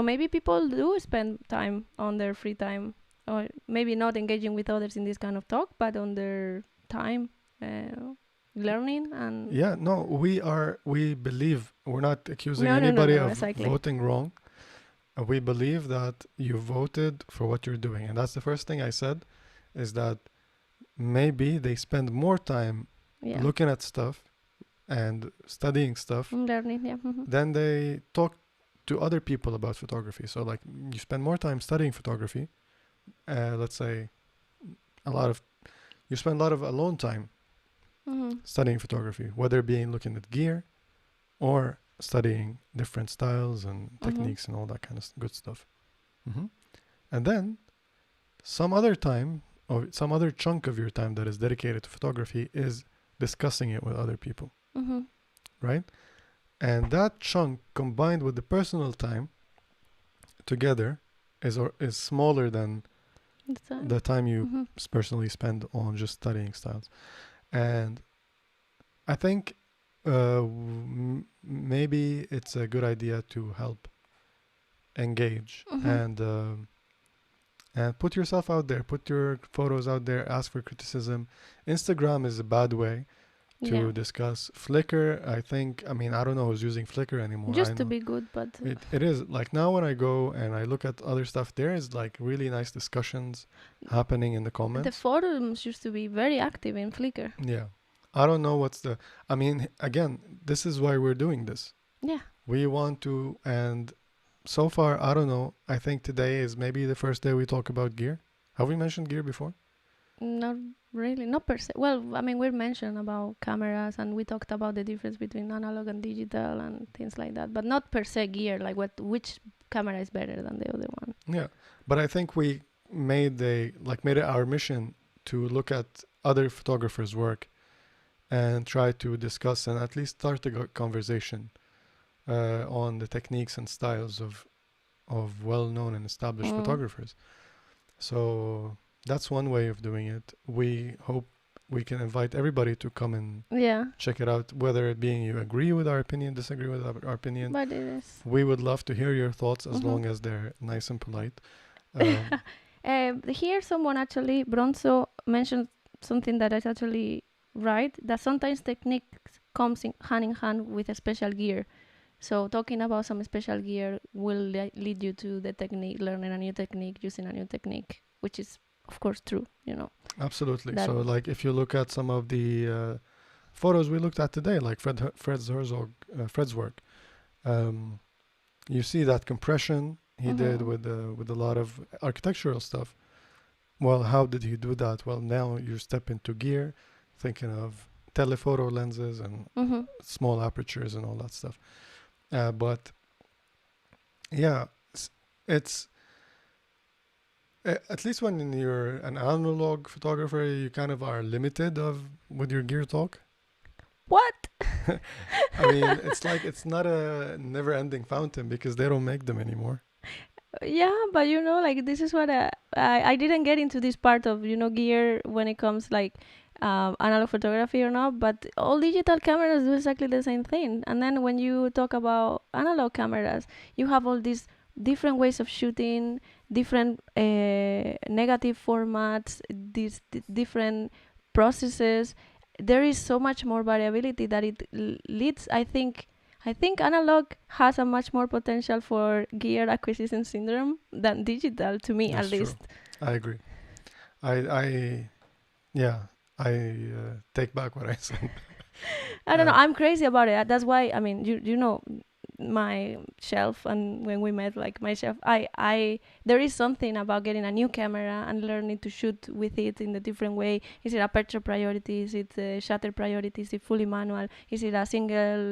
Speaker 2: maybe people do spend time on their free time, or maybe not engaging with others in this kind of talk, but on their time learning. And
Speaker 1: we believe, we're not accusing anybody of voting wrong. we believe that you voted for what you're doing. And that's the first thing I said, is that maybe they spend more time
Speaker 2: Yeah.
Speaker 1: looking at stuff and studying stuff
Speaker 2: Learning, yeah.
Speaker 1: than they talk to other people about photography. So like you spend more time studying photography, let's say you spend a lot of alone time studying photography, whether being looking at gear or studying different styles and techniques and all that kind of good stuff. And then some other time or some other chunk of your time that is dedicated to photography is discussing it with other people, right? And that chunk combined with the personal time together is smaller than the time you personally spend on just studying styles. And I think maybe it's a good idea to help engage and put yourself out there, put your photos out there, ask for criticism. Instagram is a bad way to discuss. Flickr, I don't know who's using Flickr anymore.
Speaker 2: Used to be good, but
Speaker 1: it is. Like now when I go and I look at other stuff, there is like really nice discussions happening in the comments.
Speaker 2: the forums used to be very active in Flickr.
Speaker 1: Yeah. I don't know again, this is why we're doing this.
Speaker 2: Yeah.
Speaker 1: We want to, and so far, I don't know, I think today is maybe the first day we talk about gear. Have we mentioned gear before?
Speaker 2: Not really, not per se. Well, I mean, we mentioned about cameras and we talked about the difference between analog and digital and things like that, but not per se gear, like which camera is better than the other one.
Speaker 1: Yeah, but I think we made it our mission to look at other photographers' work and try to discuss and at least start a conversation on the techniques and styles of well-known and established photographers. So that's one way of doing it. We hope we can invite everybody to come and check it out, whether it being you agree with our opinion, disagree with our opinion.
Speaker 2: But it is.
Speaker 1: We would love to hear your thoughts as long as they're nice and polite.
Speaker 2: Here someone actually, Bronzo, mentioned something that is actually right, that sometimes techniques comes hand in hand with a special gear. So talking about some special gear will lead you to the technique, learning a new technique, using a new technique, which is of course true,
Speaker 1: Absolutely. So like if you look at some of the photos we looked at today, like Fred Herzog, Fred's work, you see that compression he did with a lot of architectural stuff. Well, how did he do that? Well, now you step into gear, thinking of telephoto lenses and small apertures and all that stuff. But yeah, it's at least when you're an analog photographer, you kind of are limited with your gear talk.
Speaker 2: What?
Speaker 1: I mean, it's not a never-ending fountain because they don't make them anymore.
Speaker 2: Yeah, but this is what I didn't get into this part of gear when it comes like analog photography or not, but all digital cameras do exactly the same thing. And then when you talk about analog cameras, you have all these different ways of shooting, different negative formats, these different processes. There is so much more variability that it leads, I think analog has a much more potential for gear acquisition syndrome than digital, to me. That's at least.
Speaker 1: True. I agree. I take back what I said.
Speaker 2: I don't know. I'm crazy about it. That's why, I mean, you know my shelf, and when we met, like my shelf, there is something about getting a new camera and learning to shoot with it in a different way. Is it aperture priority? Is it shutter priority? Is it fully manual? Is it a single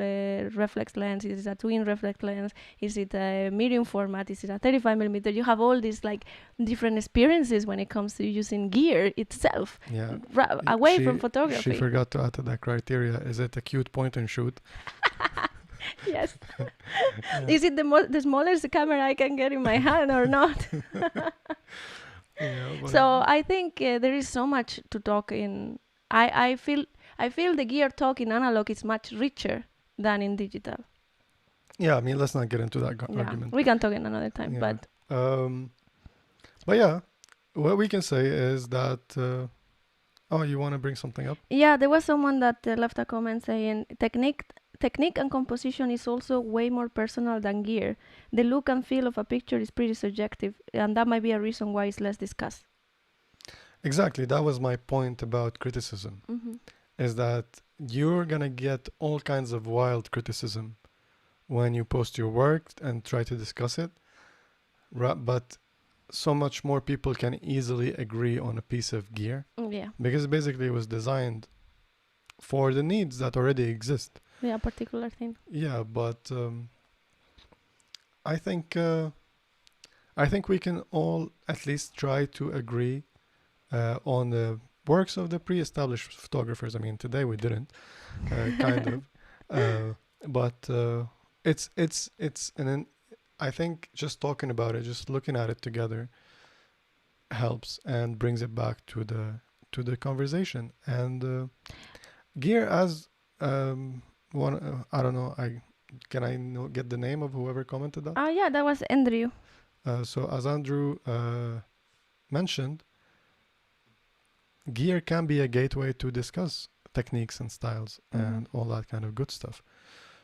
Speaker 2: reflex lens? Is it a twin reflex lens? Is it a medium format? Is it a 35mm? You have all these like different experiences when it comes to using gear itself.
Speaker 1: Yeah.
Speaker 2: Away from photography.
Speaker 1: She forgot to add to that criteria. Is it a cute point and shoot?
Speaker 2: Yes. Is it the smallest camera I can get in my hand or not? So I think there is so much to talk in. I feel the gear talk in analog is much richer than in digital.
Speaker 1: Yeah, I mean, let's not get into that argument.
Speaker 2: We can talk in another time.
Speaker 1: Yeah. But yeah, what we can say is that. You want to bring something up?
Speaker 2: Yeah, there was someone that left a comment saying technique and composition is also way more personal than gear. The look and feel of a picture is pretty subjective, and that might be a reason why it's less discussed.
Speaker 1: Exactly. That was my point about criticism, is that you're going to get all kinds of wild criticism when you post your work and try to discuss it. But so much more people can easily agree on a piece of gear.
Speaker 2: Yeah.
Speaker 1: Because basically it was designed for the needs that already exist.
Speaker 2: Yeah, particular thing.
Speaker 1: Yeah, but I think we can all at least try to agree on the works of the pre-established photographers. I mean, today we didn't, kind of, but I think just talking about it, just looking at it together, helps and brings it back to the conversation. And gear as one, I don't know. Can I get the name of whoever commented that?
Speaker 2: Yeah, that was Andrew.
Speaker 1: So as Andrew mentioned, gear can be a gateway to discuss techniques and styles and all that kind of good stuff.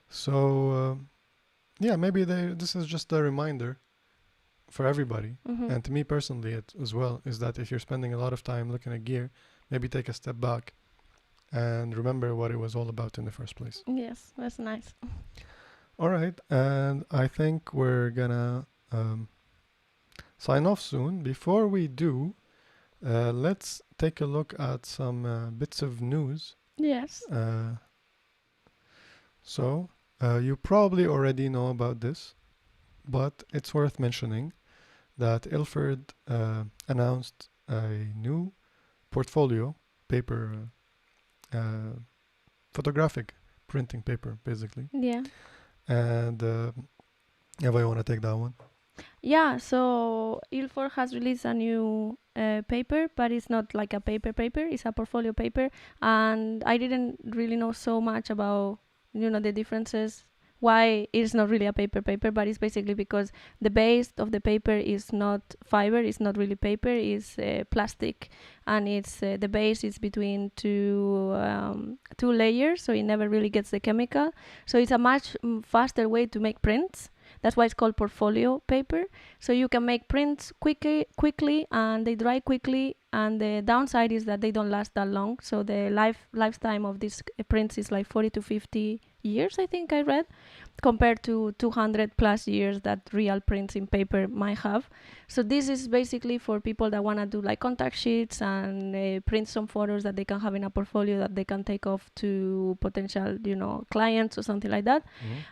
Speaker 1: So yeah, maybe this is just a reminder for everybody, and to me personally as well, is that if you're spending a lot of time looking at gear, maybe take a step back and remember what it was all about in the first place.
Speaker 2: Yes, that's nice.
Speaker 1: All right, and I think we're gonna sign off soon. Before we do, let's take a look at some bits of news.
Speaker 2: Yes.
Speaker 1: So you probably already know about this, but it's worth mentioning that Ilford announced a new portfolio paper, photographic printing paper, basically.
Speaker 2: Yeah.
Speaker 1: And Eva, you want to take that one?
Speaker 2: Yeah, so Ilford has released a new paper, but it's not like a paper, it's a portfolio paper. And I didn't really know so much about, the differences, why it's not really a paper, but it's basically because the base of the paper is not fiber, it's not really paper, it's plastic. And it's the base is between two layers, so it never really gets the chemical. So it's a much faster way to make prints. That's why it's called portfolio paper. So you can make prints quickly, and they dry quickly. And the downside is that they don't last that long. So the lifetime of these prints is like 40 to 50 years, I think I read, compared to 200 plus years that real prints in paper might have. So this is basically for people that want to do like contact sheets and print some photos that they can have in a portfolio that they can take off to potential, clients or something like that.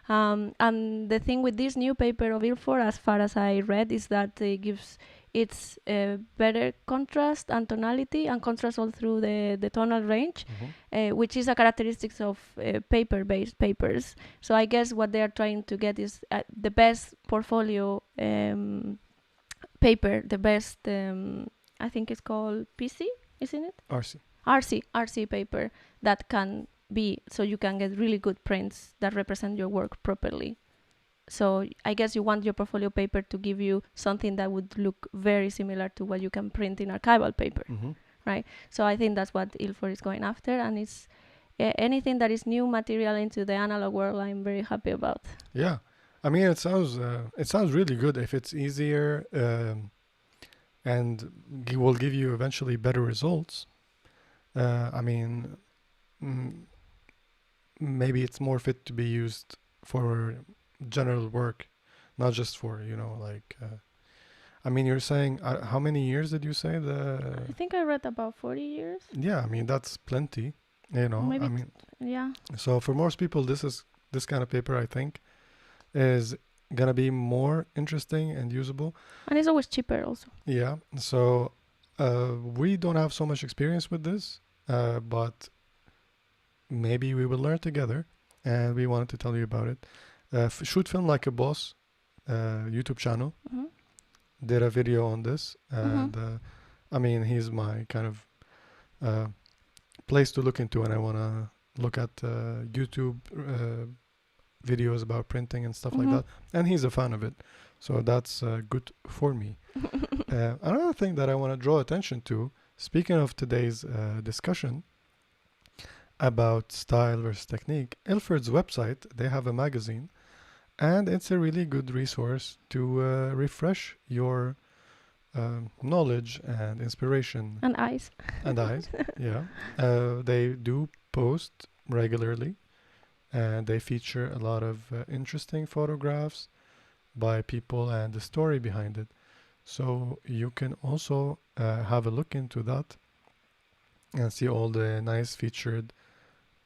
Speaker 2: And the thing with this new paper of Ilford, as far as I read, is that it gives it's better contrast and tonality, and contrast all through the tonal range, which is a characteristic of paper-based papers. So I guess what they are trying to get is the best portfolio paper, the best, I think it's called PC, isn't it? RC paper that can be, so you can get really good prints that represent your work properly. So I guess you want your portfolio paper to give you something that would look very similar to what you can print in archival paper, right? So I think that's what Ilford is going after, and it's anything that is new material into the analog world, I'm very happy about.
Speaker 1: Yeah, I mean, it sounds really good if it's easier and will give you eventually better results. I mean, maybe it's more fit to be used for general work, not just for I mean, you're saying how many years did you say?
Speaker 2: I think I read about 40 years.
Speaker 1: Yeah, I mean that's plenty,
Speaker 2: Maybe
Speaker 1: I mean,
Speaker 2: yeah.
Speaker 1: So for most people, this kind of paper, I think, is gonna be more interesting and usable,
Speaker 2: and it's always cheaper also.
Speaker 1: Yeah, so we don't have so much experience with this, but maybe we will learn together, and we wanted to tell you about it. Shoot Film Like a Boss YouTube channel did a video on this, and I mean, he's my kind of place to look into, and I want to look at YouTube videos about printing and stuff like that, and he's a fan of it, so that's good for me. Another thing that I want to draw attention to, speaking of today's discussion, about style versus technique, Ilford's website, they have a magazine, and it's a really good resource to refresh your knowledge and inspiration
Speaker 2: And eyes.
Speaker 1: and eyes. Yeah. They do post regularly, and they feature a lot of interesting photographs by people and the story behind it. So you can also have a look into that and see all the nice featured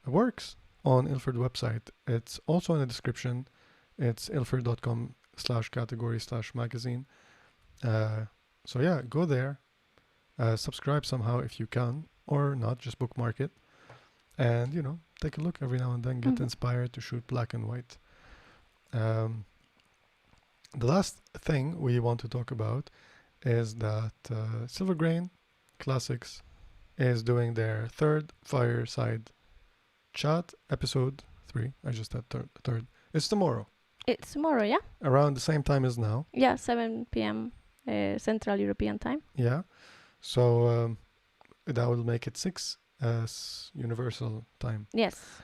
Speaker 1: works on Ilford website. It's also in the description. It's ilford.com/category/magazine. So yeah, go there, subscribe somehow if you can, or not, just bookmark it. And, take a look every now and then, get inspired to shoot black and white. The last thing we want to talk about is that Silvergrain Classics is doing their third fireside chat, episode 3. I just had third. It's tomorrow.
Speaker 2: It's tomorrow, yeah?
Speaker 1: Around the same time as now.
Speaker 2: Yeah, 7 p.m. Central European time.
Speaker 1: Yeah. So that will make it 6 universal time.
Speaker 2: Yes.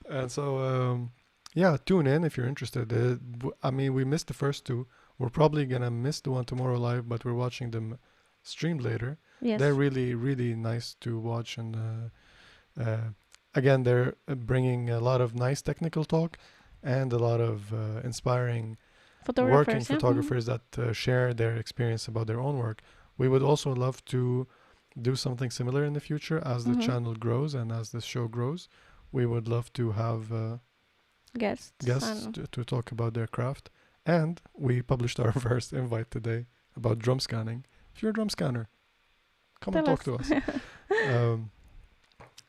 Speaker 1: And so, yeah, tune in if you're interested. We missed the first 2. We're probably going to miss the one tomorrow live, but we're watching them streamed later.
Speaker 2: Yes.
Speaker 1: They're really, really nice to watch. And again, they're bringing a lot of nice technical talk and a lot of inspiring working photographers that share their experience about their own work. We would also love to do something similar in the future as the channel grows and as the show grows. We would love to have guests to talk about their craft. And we published our first invite today about drum scanning. If you're a drum scanner, come and talk to us.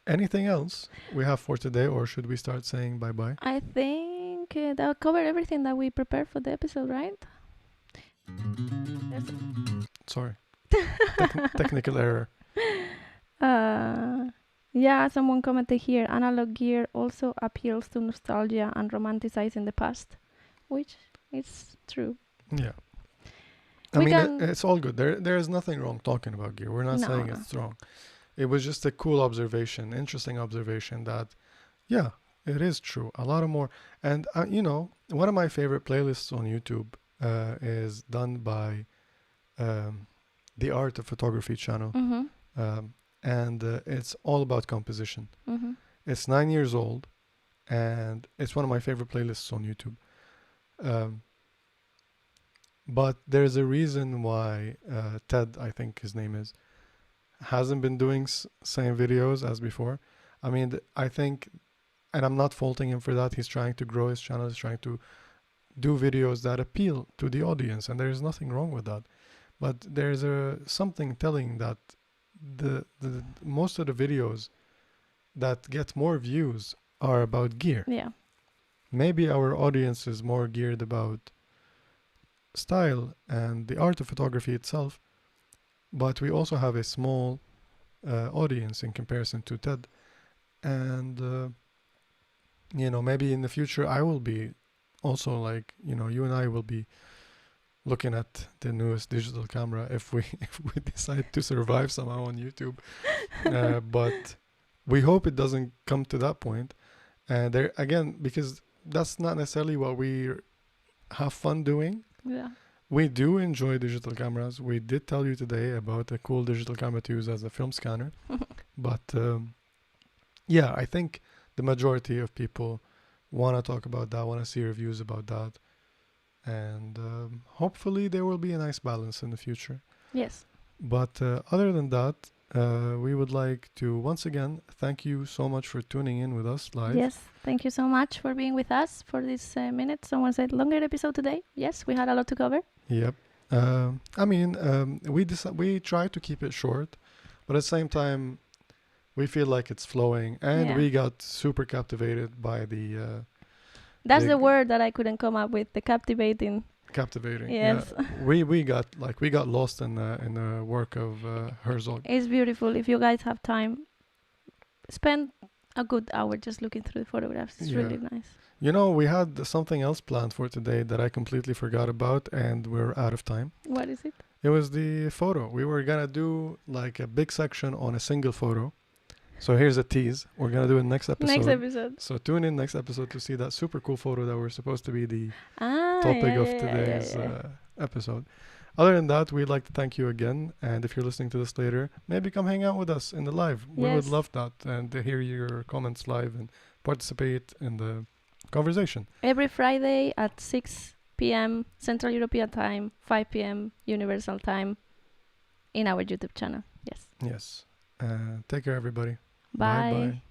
Speaker 1: Anything else we have for today, or should we start saying bye-bye?
Speaker 2: I think that covered everything that we prepared for the episode, right?
Speaker 1: Sorry. Technical error.
Speaker 2: Yeah, someone commented here, analog gear also appeals to nostalgia and romanticizing the past, which is true.
Speaker 1: Yeah. It's all good. There is nothing wrong talking about gear. We're not saying it's wrong. It was just a cool observation, interesting observation that, yeah, it is true. A lot of more. And, one of my favorite playlists on YouTube is done by the Art of Photography channel. And it's all about composition. It's 9 years old, and it's one of my favorite playlists on YouTube. But there's a reason why Ted, I think his name is, hasn't been doing same videos as before. I think, and I'm not faulting him for that, he's trying to grow his channel, he's trying to do videos that appeal to the audience, and there's nothing wrong with that. But there's something telling that the most of the videos that get more views are about gear.
Speaker 2: Yeah.
Speaker 1: Maybe our audience is more geared about style and the art of photography itself, but we also have a small audience in comparison to Ted. And maybe in the future I will be also like, you and I will be looking at the newest digital camera if we decide to survive somehow on YouTube. But we hope it doesn't come to that point. And there again, because that's not necessarily what we have fun doing.
Speaker 2: Yeah.
Speaker 1: We do enjoy digital cameras. We did tell you today about a cool digital camera to use as a film scanner. But yeah, I think the majority of people want to talk about that, want to see reviews about that. And hopefully there will be a nice balance in the future.
Speaker 2: Yes.
Speaker 1: But other than that, we would like to once again thank you so much for tuning in with us live.
Speaker 2: Yes, thank you so much for being with us for this minute. Someone said longer episode today. Yes, we had a lot to cover.
Speaker 1: Yep. We try to keep it short, but at the same time, we feel like it's flowing, and we got super captivated by the.
Speaker 2: That's the word that I couldn't come up with. The captivating.
Speaker 1: Captivating.
Speaker 2: Yes.
Speaker 1: Yeah. We got lost in the work of Herzog.
Speaker 2: It's beautiful. If you guys have time, spend a good hour just looking through the photographs. It's really nice.
Speaker 1: We had something else planned for today that I completely forgot about, and we're out of time.
Speaker 2: What is it?
Speaker 1: It was the photo. We were gonna do like a big section on a single photo, So here's a tease. We're gonna do it next episode.
Speaker 2: Next episode.
Speaker 1: So tune in next episode to see that super cool photo that we're supposed to be the
Speaker 2: Ah,
Speaker 1: topic
Speaker 2: yeah,
Speaker 1: of
Speaker 2: yeah,
Speaker 1: today's
Speaker 2: yeah, yeah.
Speaker 1: episode. Other than that, we'd like to thank you again. And if you're listening to this later, maybe come hang out with us in the live. We would
Speaker 2: Yes.
Speaker 1: love that and to hear your comments live and participate in the conversation.
Speaker 2: Every Friday at 6 p.m. Central European Time, 5 p.m. Universal Time in our YouTube channel. Yes.
Speaker 1: Yes. Take care, everybody.
Speaker 2: Bye.
Speaker 1: Bye-bye.